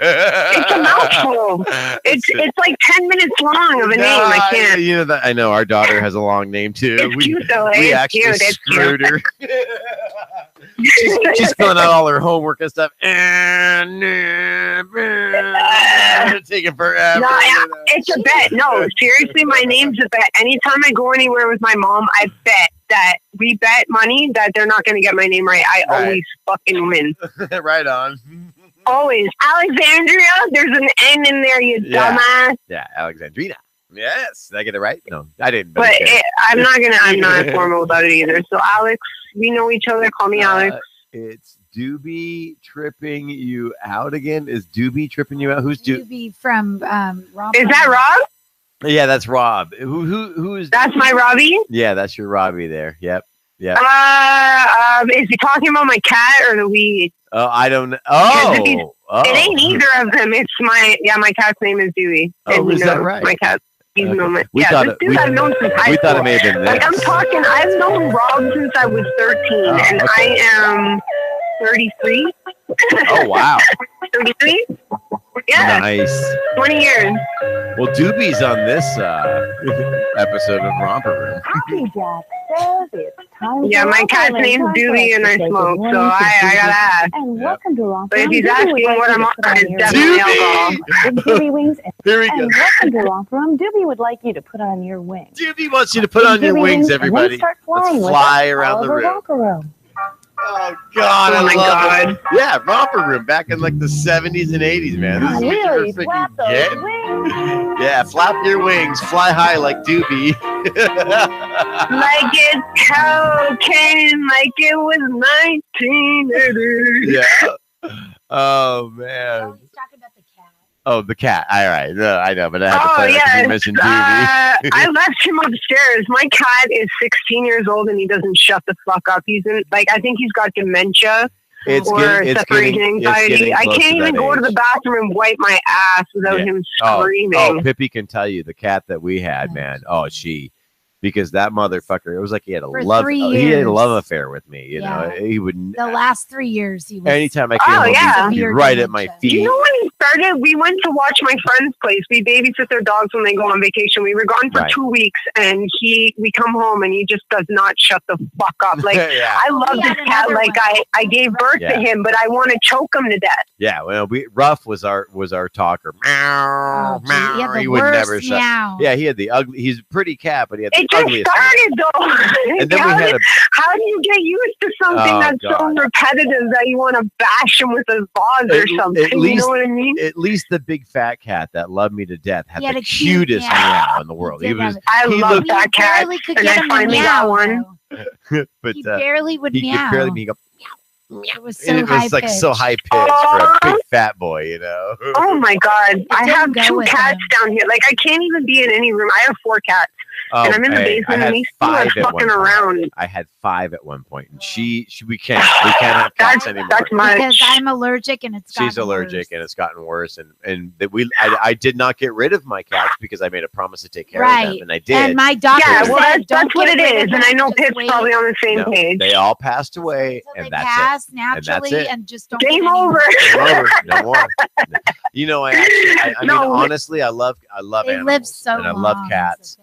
it's a mouthful. It's like 10 minutes long of a name. I can't. I know our daughter has a long name too. It's cute though. We actually screwed her. she's filling out all her homework and stuff. Taking forever. No, it's a bet. No, seriously, my name's a bet. Anytime I go anywhere with my mom, I bet that we bet money that they're not going to get my name right. I always fucking win. Right on. Always. Alexandria, there's an N in there, you dumbass. Yeah, Alexandrina. Yes. Did I get it right? No, I didn't. But I'm not formal about it either. So, Alex, we know each other. Call me Alex. It's Doobie tripping you out again. Is Doobie tripping you out? Who's Doobie from Rob? Is that Rob? Yeah, that's Rob. Who is? That's my Robbie. Yeah, that's your Robbie there. Yep. Yep. Is he talking about my cat or the weed? Oh, I don't know. Oh, it ain't either of them. It's my cat's name is Dewey. Oh, is that right? My cat. He's known my, we yeah, thought this dude I've known since high we school. thought it may have been this. Like I'm talking, I've known Rob since I was 13, and okay. I am 33. Oh wow. 33? Yeah. Nice. 20 years. Well, Doobie's on this episode of Romper Room. Happy Jack says it's time. Yeah, my cat's name's Doobie and I smoke, so I gotta ask. And welcome to Romper. But if he's asking what I'm on, it's definitely alcohol. Doobie wings. Here we go. And welcome to Romper Room. Doobie would like you to put on your wings. Doobie wants you to put on your wings, everybody. Start flying. Let's fly around the room. Romper Room. Oh God! Oh my God! Yeah, Romper Room back in like the 70s and 80s, man. This is what Really you're flap freaking those getting. wings. Yeah, flap your wings, fly high like Doobie. Like it's cocaine, like it was 1980. Yeah. Oh man. He's talking about the cat. Oh, the cat. All right. I know, but I had to play yes. like you mentioned Doobie. I left him upstairs. My cat is 16 years old and he doesn't shut the fuck up. He's in, like, I think he's got dementia or separation anxiety. I can't even go to the bathroom and wipe my ass without him screaming. Oh, Pippi can tell you the cat that we had, man. Oh, because that motherfucker, it was like he had a love affair with me. You know, he would. The last 3 years, he was. Anytime I came home, he'd be right at my feet. You know when he started? We went to watch my friend's place. We babysit their dogs when they go on vacation. We were gone for 2 weeks, and we come home, and he just does not shut the fuck up. Like I love this cat. Like I gave birth to him, but I want to choke him to death. Yeah, well, Ruff was our talker. Meow, meow. He would never shut. Yeah, he had the ugly. He's a pretty cat, but he had the ugliest. It started though. And then how do you get used to something that's so repetitive that you want to bash him with a vase or something? You know what I mean? At least the big fat cat that loved me to death had the cutest meow in the world. I love that cat, and I finally got one. But he barely would meow. He could barely go. It was so high pitched. Like so high pitched for a big fat boy, you know. Oh my God! I have 2 cats down here. Like I can't even be in any room. I have 4 cats. And I'm in the basement, and these 2 are fucking around. I had 5 at one point, and we can't have cats anymore. That's much. Because I'm allergic, and she's allergic, and it's gotten worse. And I did not get rid of my cats because I made a promise to take care of them, and I did. And my doctor said, that's what it is, and I know Pip's probably on the same page. They all passed away, and that's it. Naturally, and just don't. Game over. Game over. No more. You know, I mean, honestly, I love animals. They live so and I love cats.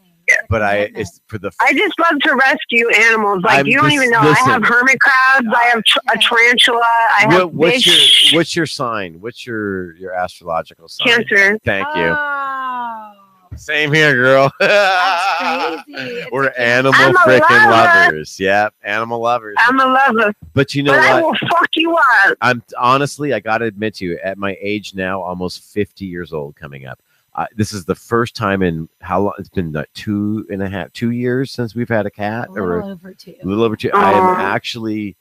But I just love to rescue animals. Like you don't even know. Listen, I have hermit crabs. I have a tarantula. I have fish. What's your sign? What's your astrological sign? Cancer. Thank you. Same here, girl. That's crazy. We're animal freaking lovers. Yep, animal lovers. I'm a lover. But you know what? I will fuck you up. I'm honestly, I gotta admit to you, at my age now, almost 50 years old, coming up. This is the first time in how long? It's been like 2 years since we've had a cat, a little over 2. A little over 2. I am actually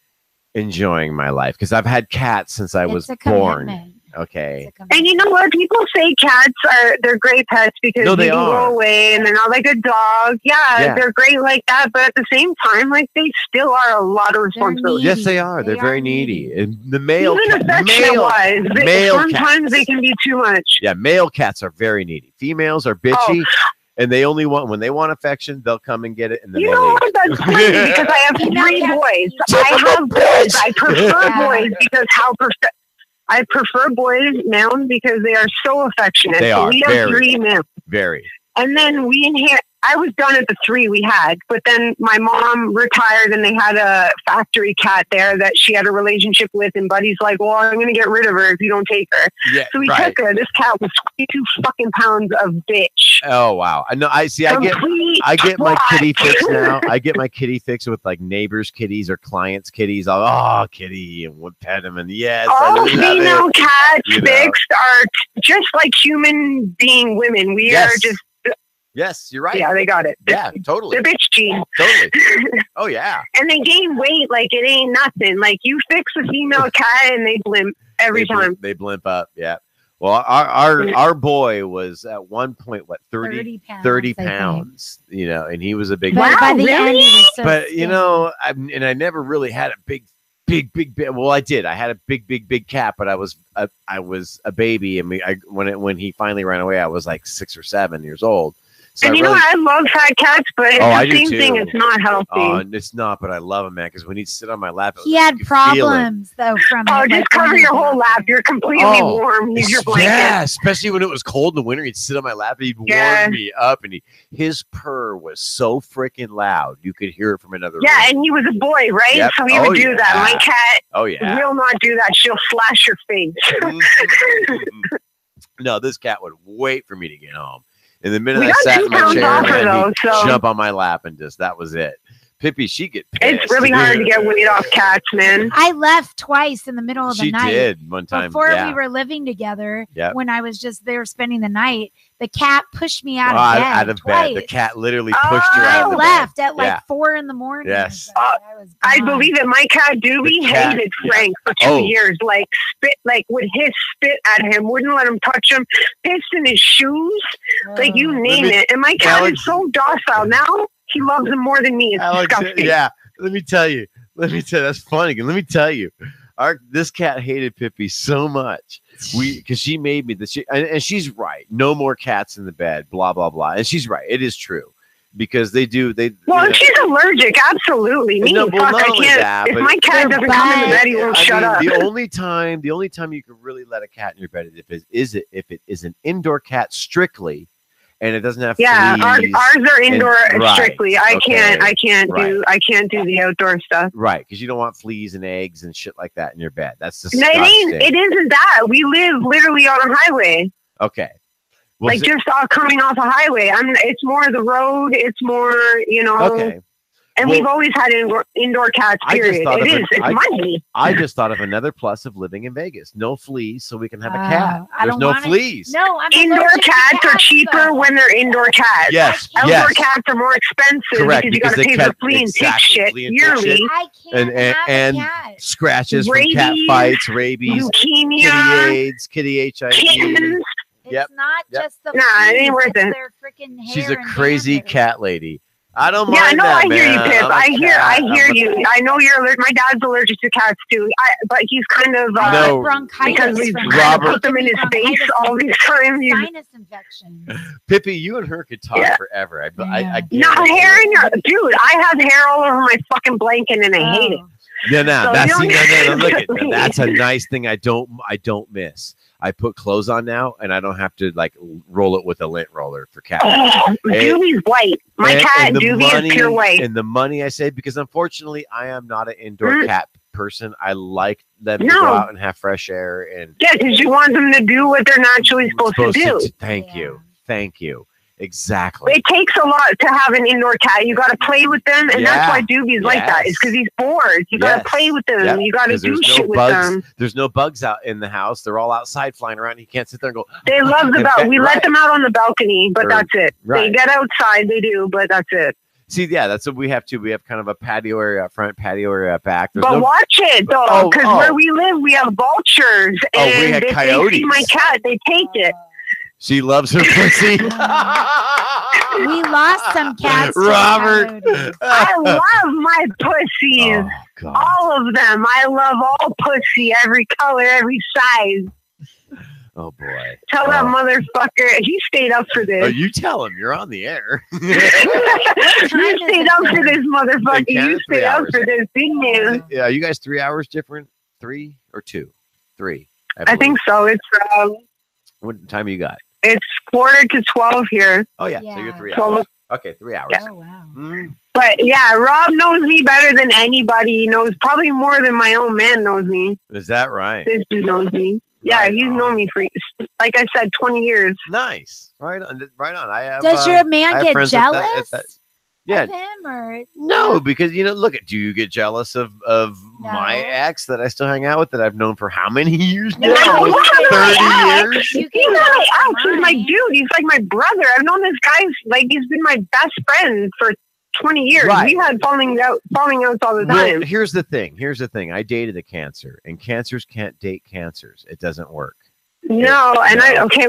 enjoying my life because I've had cats since I was born. Okay. And you know what? People say cats they're great pets because they can go away and they're not like a dog. Yeah, they're great like that. But at the same time, like they still are a lot of responsibility. Yes, they are. They're very needy. And the male sometimes they can be too much. Yeah, male cats are very needy. Females are bitchy. And they only want, when they want affection, they'll come and get it. And then you know what? That's funny because I have 3 boys. I have boys. I prefer boys because I prefer boys now because they are so affectionate. They are. We have 3 now. Very. And then we inherit. I was done at the 3 we had, but then my mom retired and they had a factory cat there that she had a relationship with. And Buddy's like, well, I'm going to get rid of her if you don't take her. Yeah, so we took her. This cat was 22 fucking pounds of bitch. Oh, wow. I know. I see. I get my kitty fix now. I get my kitty fix with like neighbors' kitties or clients' kitties. I'll kitty and would pet them. And yes, all female cats fixed are just like human being women. We are just. Yes, you're right. Yeah, they got it. Yeah, totally. They're bitch gene. Totally. Oh, yeah. And they gain weight like it ain't nothing. Like you fix a female cat and they blimp every time. They blimp up. Yeah. Well, our boy was at one point, what, 30 pounds, you know, and he was a big But by the end, he was so but skinny. you know, I never really had a big. Well, I did. I had a big cat, but I was a baby, and when he finally ran away, I was like 6 or 7 years old. So and I love fat cats, but it's the same thing. It's not healthy. Oh, it's not, but I love him, man, because when he'd sit on my lap, he had problems though from it. Just cover your whole lap. You're completely warm. Use your blanket. Yeah, especially when it was cold in the winter, he'd sit on my lap and he'd warm me up, and his purr was so freaking loud you could hear it from another room. And he was a boy, right? Yep. So he would do that. My cat will not do that. She'll slash your face. No, this cat would wait for me to get home. And the minute I sat in my chair, man, he'd jump on my lap, and that was it. Pippi, she'd get pissed. It's really hard to get weight off cats, man. I left twice in the middle of the night. She did one time. Before we were living together, when I was just there spending the night, the cat pushed me out of bed. The cat literally pushed her out of the bed. I left at like 4 in the morning. Yes. I believe it. My cat Doobie hated Frank for 2 years. Like would spit at him, wouldn't let him touch him, pissed in his shoes, like you name it. And my cat is so docile now. He loves him more than me. It's disgusting. Yeah, let me tell you. That's funny. Let me tell you. This cat hated Pippi so much. Because she made me this, and she's right. No more cats in the bed. Blah blah blah. And she's right. It is true. Because they do. Well, she's allergic. Absolutely. Me, no, well, I can't. If my cat doesn't come in the bed, he won't shut up. The only time you can really let a cat in your bed is if it is an indoor cat strictly. And it doesn't have ours are indoor strictly. I can't do the outdoor stuff. Right, because you don't want fleas and eggs and shit like that in your bed. That's disgusting. It isn't that. We live literally on a highway. Okay. Well, just coming off a highway. It's more the road. It's more, Okay. And we've always had indoor cats, period. It's money. I just thought of another plus of living in Vegas. No fleas, so we can have a cat. There's no fleas. No, indoor cats are cheaper when they're indoor cats. Yes. Outdoor cats are more expensive because you got to pay for flea and tick shit yearly. I can't and scratches from cat fights, rabies, leukemia, kitty HIV. Kittens. It's not just the it ain't worth it. She's a crazy cat lady. I don't mind I that, hear you, man. Pip. I hear you. I know you're allergic. My dad's allergic to cats too. But he's kind of because we've put them in his face all these times. Sinus infections. Pippi, you and her could talk forever. I not hair in your dude. I have hair all over my fucking blanket, and I hate it. That's a nice thing. I don't miss. I put clothes on now, and I don't have to roll it with a lint roller for cats. Doobie's white. My cat Doobie is pure white. And the money I save, because unfortunately I am not an indoor cat person. I like them to go out and have fresh air because you want them to do what they're naturally supposed to do. Thank you. Exactly. It takes a lot to have an indoor cat. You got to play with them, and that's why Doobie's like that. It's because he's bored. You got to play with them. You got to do shit with them. There's no bugs out in the house. They're all outside flying around. You can't sit there and go. They love the balcony. We let them out on the balcony, but that's it. They get outside. They do, but that's it. See, that's what we have too. We have kind of a patio area up front, patio area back. But watch it though, because where we live, we have vultures, and we had if coyotes. they see my cat, they take it. She loves her pussy. We lost some cats. Robert. I love my pussies. Oh, all of them. I love all pussy, every color, every size. Oh, boy. Tell that motherfucker. He stayed up for this. Oh, you tell him. You're on the air. You stayed up for this, motherfucker. You stayed up for this, didn't you? Yeah, are you guys 3 hours different? 3 or 2? 3. I think so. It's what time you got? It's 11:45 here. Oh, yeah. So you're 3 hours. Okay, 3 hours. Oh, wow. Mm-hmm. But yeah, Rob knows me better than anybody. He knows probably more than my own man knows me. Is that right? This dude knows me. Yeah, he's known me for, like I said, 20 years. Nice. Right on. I have, does your man get jealous? Yeah. Of him or no, because do you get jealous of my ex that I still hang out with that I've known for how many years now? 30 years. He's my dude. He's like my brother. I've known this guy he's been my best friend for 20 years. Right. We've had falling outs all the time. Well, here's the thing. I dated a cancer, and cancers can't date cancers. It doesn't work. No, and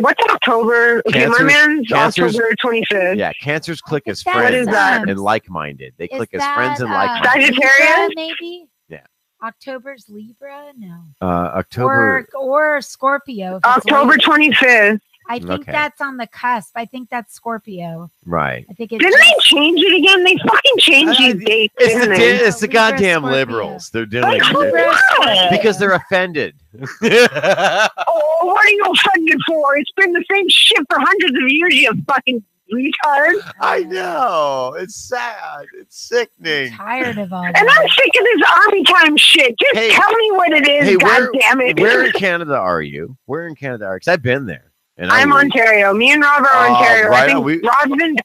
what's October? Okay, my man's October 25th. Yeah, Cancers click as What friends is that? and like-minded. They click as that, friends and like-minded. Sagittarius? Libra, maybe? Yeah. October's Libra? No. October. Or Scorpio. if it's October late. 25th. I think Okay. that's on the cusp. I think that's Scorpio. Right. I think it's Didn't they change it again? They fucking changed these dates, didn't they? It's the Libra, goddamn Scorpio. liberals. They're doing Like, it why? because they're offended. Oh, what are you offended for? It's been the same shit for hundreds of years, you fucking retard. I know. It's sad. It's sickening. tired of all And that. I'm sick of this army time shit. Just Hey, tell me what it is, Hey, God damn it. where in Canada are you? Where in Canada are you? Because I've been there. And I'm Ontario. Me and Rob are Ontario. right I on. think Rob's in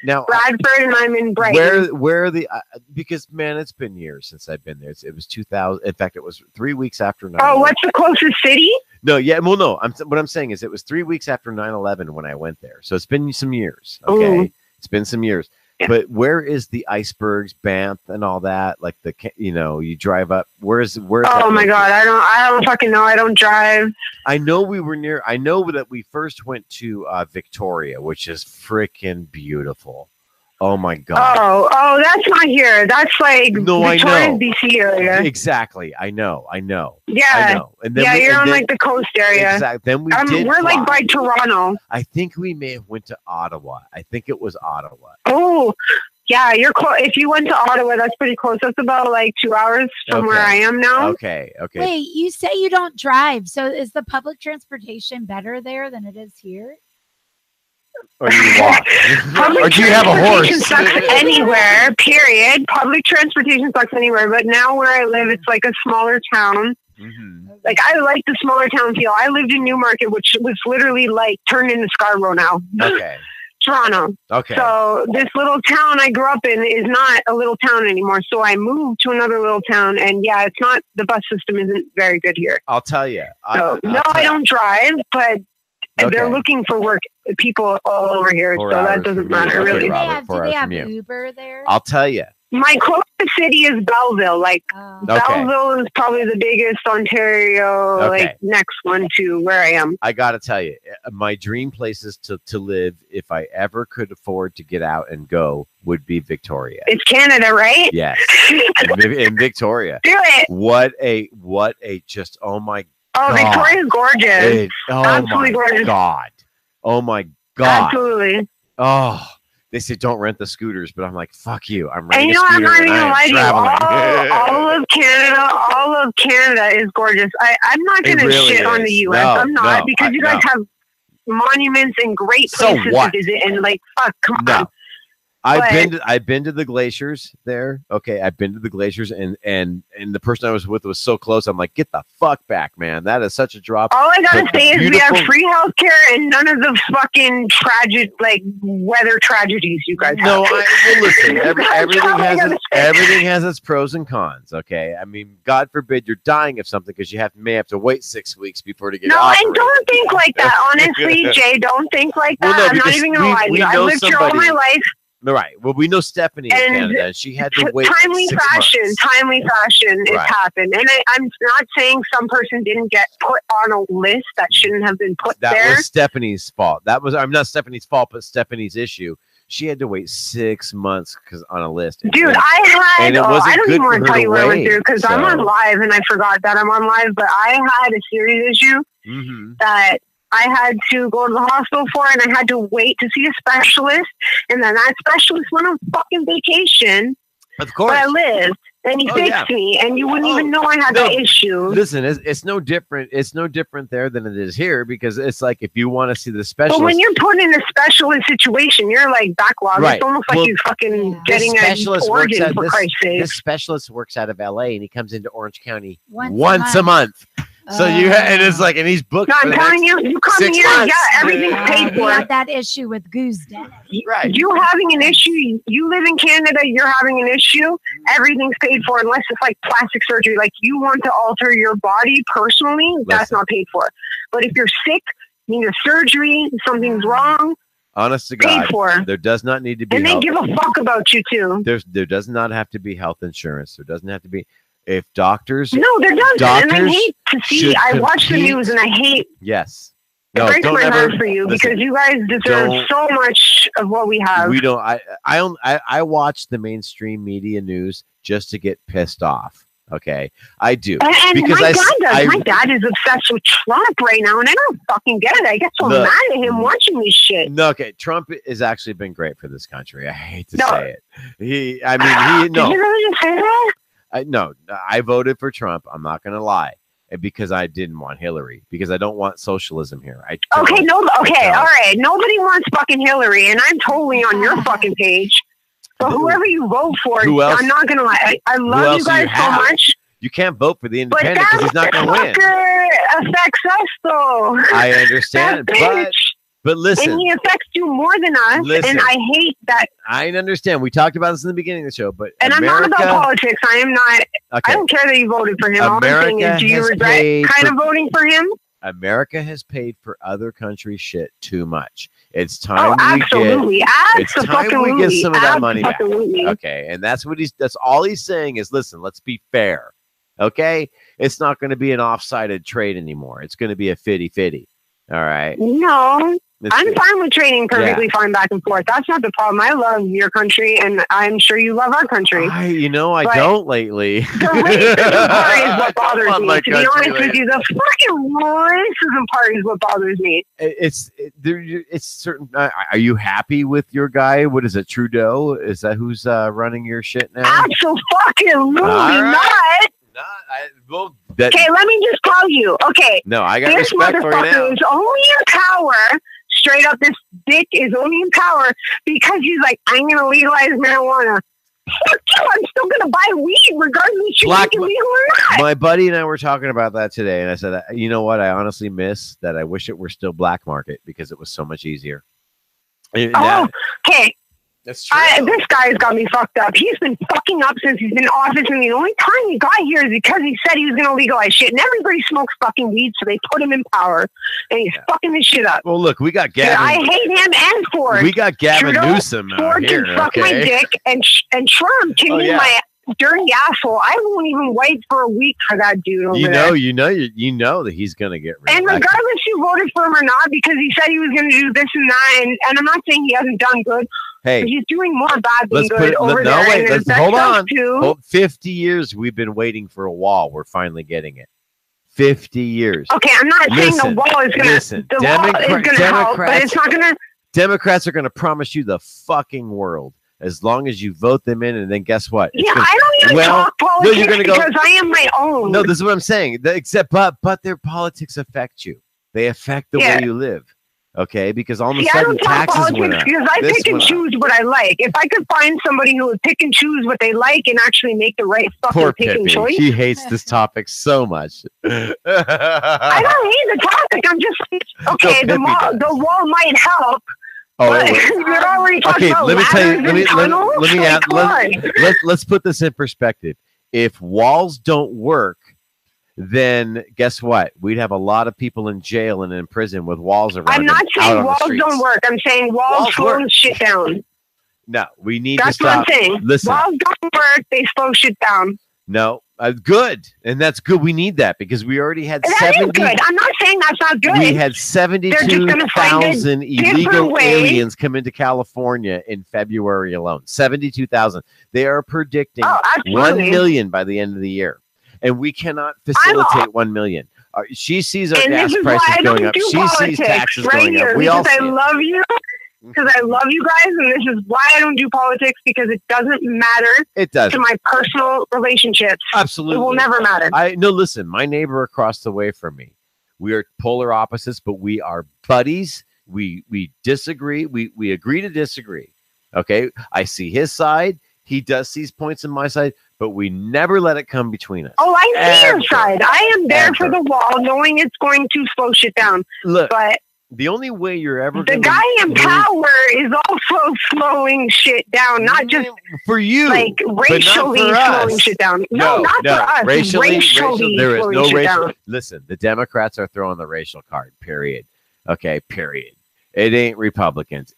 Now, Bradford and I'm in Brighton. where are the because man, it's been years since I've been there. It was 2000. In fact, it was 3 weeks after 9/11. Oh, what's the closest city? No, yeah, well, no. What I'm saying is, it was 3 weeks after 9/11 when I went there. So it's been some years. Okay, Ooh. it's been some years. Yeah. But where is the icebergs, Banff, and all that? Like you drive up. Where's Oh my God, I don't fucking know. I don't drive. I know we were near. I know that we first went to Victoria, which is freaking beautiful. Oh my God. Oh, that's not here. That's like No, I Victoria, know. BC area. Exactly. I know. Yeah. I know. And then You're on like the coast area. Exactly. Then we did. We're like fly. by Toronto. I think we may have went to Ottawa. I think it was Ottawa. Oh, yeah, you're close. If you went to Ottawa, that's pretty close. That's about like 2 hours from where I am now. Okay. Wait, you say you don't drive. So is the public transportation better there than it is here? Or you walk. Public Or do you have a transportation horse? sucks anywhere, period. Public transportation sucks anywhere. But now where I live, it's like a smaller town. Mm-hmm. Like, I like the smaller town feel. I lived in Newmarket, which was literally like turned into Scarborough now. Okay. Toronto. Okay. So this little town I grew up in is not a little town anymore. So I moved to another little town, and yeah, it's not. The bus system isn't very good here. I'll tell you. So I don't drive, but they're looking for work. People all over here, 4 so that hours doesn't from you. matter Okay, really. Robert, Do 4 they hours have from you. Uber there? I'll tell you. My closest city is Belleville. Like Oh. Okay. Belleville is probably the biggest Ontario, Okay. like next one to where I am. I got to tell you, my dream places to live, if I ever could afford to get out and go, would be Victoria. It's Canada, right? Yes, in Victoria. Do it. What a just oh my Oh, God. Victoria's gorgeous. my Absolutely gorgeous. God. Oh my God. Absolutely. Oh, they say don't rent the scooters, but I'm like, fuck you. I'm And renting you a know, I'm scooter not and even I gonna lie am to traveling. you. All of Canada is gorgeous. I'm not It gonna really shit on the is. US. No, I'm not no, because you guys have monuments and great So places what? to visit and like fuck, come No. on. I've been to the glaciers there. Okay, I've been to the glaciers, and the person I was with was so close. I'm like, get the fuck back, man. That is such a drop. All I gotta But say is we have beautiful- free healthcare and none of the fucking tragic like weather tragedies you guys have. No, well, listen. That's all I gotta say. Everything has its pros and cons. Okay, I mean, God forbid you're dying of something because you may have to wait 6 weeks before to get. No, operated. and don't think like that. Honestly, Jay, don't think like that. Well, no, I'm not because even gonna lie to we you. I know lived here all somebody- my life. Right. Well, we know Stephanie in And Canada, and she had to wait timely like 6 fashion, months. it's Right. happened. And I'm not saying some person didn't get put on a list that shouldn't have been put That there. was Stephanie's fault. I'm not Stephanie's fault, but Stephanie's issue. She had to wait 6 months on a list. And Dude, then- I and it had, wasn't I don't good even for want her to tell to you what I went wait, through because I'm on so- live and I forgot that I'm on live, but I had a serious issue Mhm. that I had to go to the hospital for, and I had to wait to see a specialist. And then that specialist went on fucking vacation, Of course. but I lived, and he Oh, fixed yeah. me, and you wouldn't Oh, even know I had no. that issue. Listen, it's no different. It's no different there than it is here because it's like if you want to see the But specialist. when you're put in a specialist situation, you're like backlog. Right. It's almost like Well, you're fucking Yeah. getting this an specialist works organ, at for Christ's sake. this specialist works out of LA and he comes into Orange County Once a month. So and it's like, and he's booked. No, for I'm the telling next- you, you come 6 here, months. yeah, everything's paid You for. had that issue with Goose Den. Right. You having an issue, you live in Canada, you're having an issue, everything's paid for unless it's like plastic surgery. Like you want to alter your body personally, that's Listen. not paid for. But if you're sick, need a surgery, something's wrong, Honest to paid God, for. there does not need to be. And they health- give a fuck about you too. There does not have to be health insurance. There doesn't have to be. If doctors, no, there doesn't. And I hate to see. I watch the compete- news, and I hate. Yes. It No, breaks don't my ever heart for you listen, because you guys deserve so much of what we have. We don't. I watch the mainstream media news just to get pissed off. Okay, I do. And because my dad does. My dad is obsessed with Trump right now, and I don't fucking get it. I get so mad at him watching this shit. No, okay, Trump has actually been great for this country. I hate to say it. He no. Did you really say that? No, I voted for Trump. I'm not going to lie. Because I didn't want Hillary. Because I don't want socialism here. All right. Nobody wants fucking Hillary, and I'm totally on your fucking page. But whoever you vote for, I'm not gonna lie. I love you guys so much. You can't vote for the independent because he's not gonna win. Affects us though. I understand, but listen, and he affects you more than us, and I hate that. I understand. We talked about this in the beginning of the show, but I'm not about politics. I am not. Okay. I don't care that you voted for him. All I'm saying is, do you regret kind of voting for him? America has paid for other countries' shit too much. It's time It's time we get some of that money back. Okay, and that's all he's saying is, listen, let's be fair. Okay, it's not going to be an off-sided trade anymore. It's going to be a 50-50. All right. No, I'm fine with trading perfectly fine back and forth. That's not the problem. I love your country, and I'm sure you love our country. I don't lately. The racism part is what bothers me. To be honest with you, the fucking racism part is what bothers me. It's certain. Are you happy with your guy? What is it, Trudeau? Is that who's running your shit now? Absolutely not. Okay, let me just tell you. Okay. No, I got respect for you now. Is only in power. Straight up, this dick is only in power because he's like, I'm going to legalize marijuana. Fuck you! I'm still going to buy weed regardless if you make it legal or not. My buddy and I were talking about that today, and I said, you know what? I honestly miss that. I wish it were still black market because it was so much easier. Okay. That's true. This guy's got me fucked up. He's been fucking up since he's been in office, and the only time he got here is because he said he was going to legalize shit. And everybody smokes fucking weed, so they put him in power, and he's fucking this shit up. Well, look, we got Gavin. I hate him and Ford. We got Gavin Newsom out here. Ford can suck my dick, and Trump can be my dirty asshole. I won't even wait for a week for that dude over there. You know that he's going to get rid of And regardless you voted for him or not, because he said he was going to do this and that, and I'm not saying he hasn't done good. Hey, but he's doing more bad than good over there. Wait, hold on. 50 years we've been waiting for a wall. We're finally getting it. 50 years. Okay, I'm not saying the wall is going to help, but it's not going to. Democrats are going to promise you the fucking world as long as you vote them in, and then guess what? I don't even talk politics because I am my own. No, this is what I'm saying. But their politics affect you. They affect the way you live. Okay, because all of a sudden taxes went up. Because I pick and choose what I like. If I could find somebody who would pick and choose what they like and actually make the right fucking pick and choice. She hates this topic so much. I don't hate the topic. I'm just okay. The wall might help. You're already talking about let's put this in perspective. If walls don't work, then guess what? We'd have a lot of people in jail and in prison with walls around. I'm not saying walls don't work. I'm saying walls slow shit down. No, we need to stop. That's what I'm saying. Listen, walls don't work. They slow shit down. No, good, and that's good. We need that because we already had 70. Good. I'm not saying that's not good. We had 72,000 illegal aliens come into California in February alone. 72,000. They are predicting 1 million by the end of the year. And we cannot facilitate 1 million. She sees our gas prices going up. She sees taxes going up. We all see it. I love you. Because I love you guys, and this is why I don't do politics, because it doesn't matter to my personal relationships. Absolutely. It will never matter. Listen, my neighbor across the way from me, we are polar opposites, but we are buddies. We disagree. We agree to disagree. Okay? I see his side. He does see points in my side, but we never let it come between us. Oh, I see your side. I am there for the wall, knowing it's going to slow shit down. Look, but the only way you're ever the guy in power is also slowing shit down, not just for you, like racially slowing shit down. No, not for us. Racially there is no racial. Down. Listen, the Democrats are throwing the racial card. Period. Okay. Period. It ain't Republicans.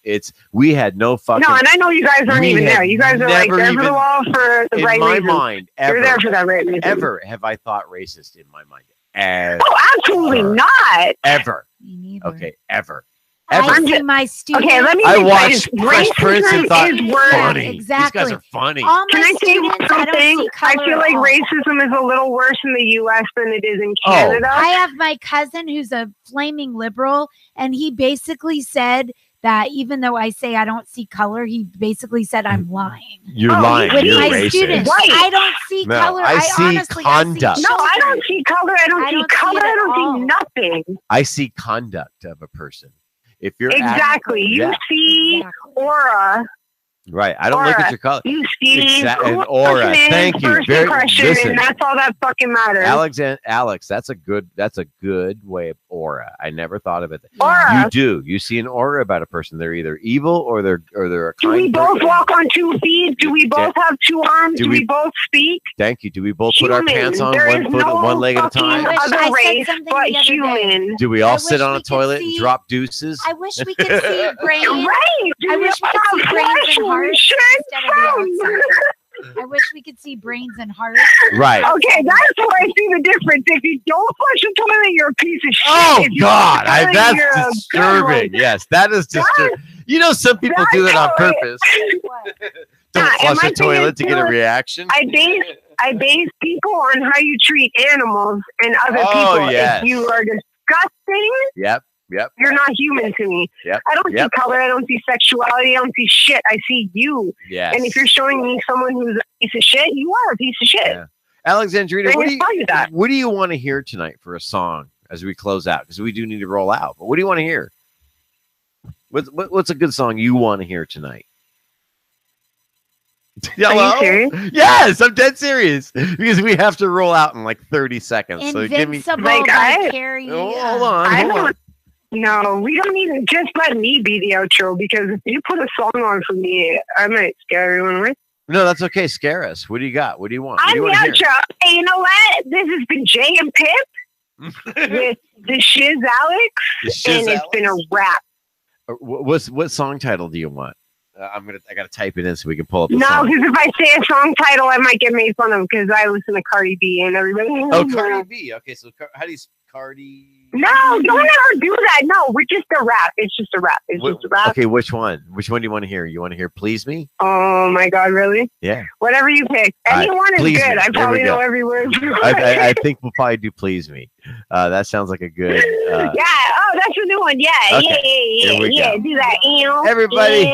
We had no fucking. No, and I know you guys aren't even there. You guys are like there for the wall for the right reason. In my mind, ever, you're there for that right reason. Ever have I thought racist in my mind? Ever. Oh, absolutely not. Ever. Me neither. Okay, ever. I see my students. Okay, let me. I watched Fresh Prince and thought, funny. Exactly. These guys are funny. All Can my I say students, something? I feel like racism is a little worse in the U.S. than it is in Canada. I have my cousin who's a flaming liberal, and he basically said that even though I say I don't see color, he basically said I'm lying. You're lying. With You're my racist. students, I don't see color. I see honestly, conduct. No, I don't see color. I don't see color. I don't see nothing. I see conduct of a person. If you're exactly, you see aura. Right. I don't look at your color. You see an aura. Thank you. Very listen. And that's all that fucking matters. Alex, that's a good way of aura. I never thought of it. Aura. You do. You see an aura about a person. They're either evil or they're a kind. Do we both walk on 2 feet? Do we both have 2 arms? Do we both speak? Thank you. Do we both put our pants on one foot, one leg at a time? Other race, but human. Do we all sit on a toilet and drop deuces? I wish we could see brains. Right. I wish we could see brains and hearts instead of the outside. I wish we could see brains and hearts. Right. Okay, that's where I see the difference. If you don't flush the toilet, you're a piece of shit. Oh God, that's disturbing. Yes, that is disturbing. You know, some people do that on purpose. Don't flush the toilet to get a reaction. I base people on how you treat animals and other people. Yes. If you are disgusting, yep. You're not human to me. Yep. I don't see color. I don't see sexuality. I don't see shit. I see you. Yes. And if you're showing me someone who's a piece of shit, you are a piece of shit. Yeah. Alexandrina, what do you want to hear tonight for a song as we close out? Because we do need to roll out. But what do you want to hear? What's a good song you want to hear tonight? Hello? Are you serious? Yes, I'm dead serious. Because we have to roll out in like 30 seconds. Invincible so give me Carrie. Hold on. No, we don't even just let me be the outro, because if you put a song on for me, I might scare everyone away. No, that's okay. Scare us. What do you got? What do you want? I'm the outro. Hey, you know what? This has been Jay and Pip with the Shiz Alex, and it's been a wrap. What song title do you want? I gotta type it in so we can pull up. No, because if I say a song title, I might get made fun of, because I listen to Cardi B and everybody. Oh, Cardi B. Okay, so how do you Cardi? No, don't ever do that. No, we're just a rap. It's just a rap. It's just a rap. Okay, which one? Which one do you want to hear? You want to hear "Please Me"? Oh my God, really? Yeah. Whatever you pick. Anyone is good. I probably know every word. I think we'll probably do "Please Me." That sounds like a good. Yeah. Oh, that's a new one. Yeah. Okay. Yeah. Do that. Everybody.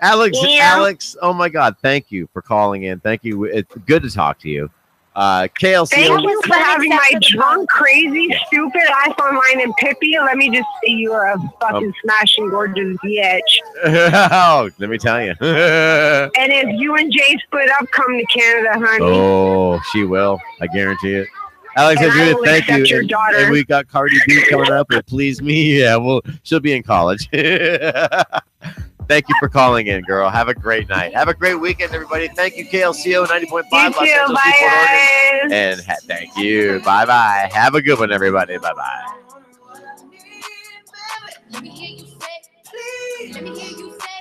Alex. Oh my God! Thank you for calling in. Thank you. It's good to talk to you. KLC. Thank you for having my drunk, crazy, stupid ass online and Pippi. Let me just say you are a fucking smashing gorgeous bitch. Oh, let me tell you. And if you and Jay split up, come to Canada, honey. Oh, she will. I guarantee it. Alexandrina, thank you. And we got Cardi B coming up with "Please Me." Yeah, well, she'll be in college. Thank you for calling in, girl. Have a great night. Have a great weekend, everybody. Thank you, KLCO 90.5 Los Angeles, Oregon. And thank you. Bye-bye. Have a good one, everybody. Bye-bye. Let me hear you say, let me hear you say,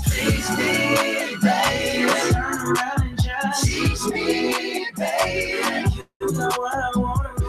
please me, baby. Teach me, baby. You know what I want.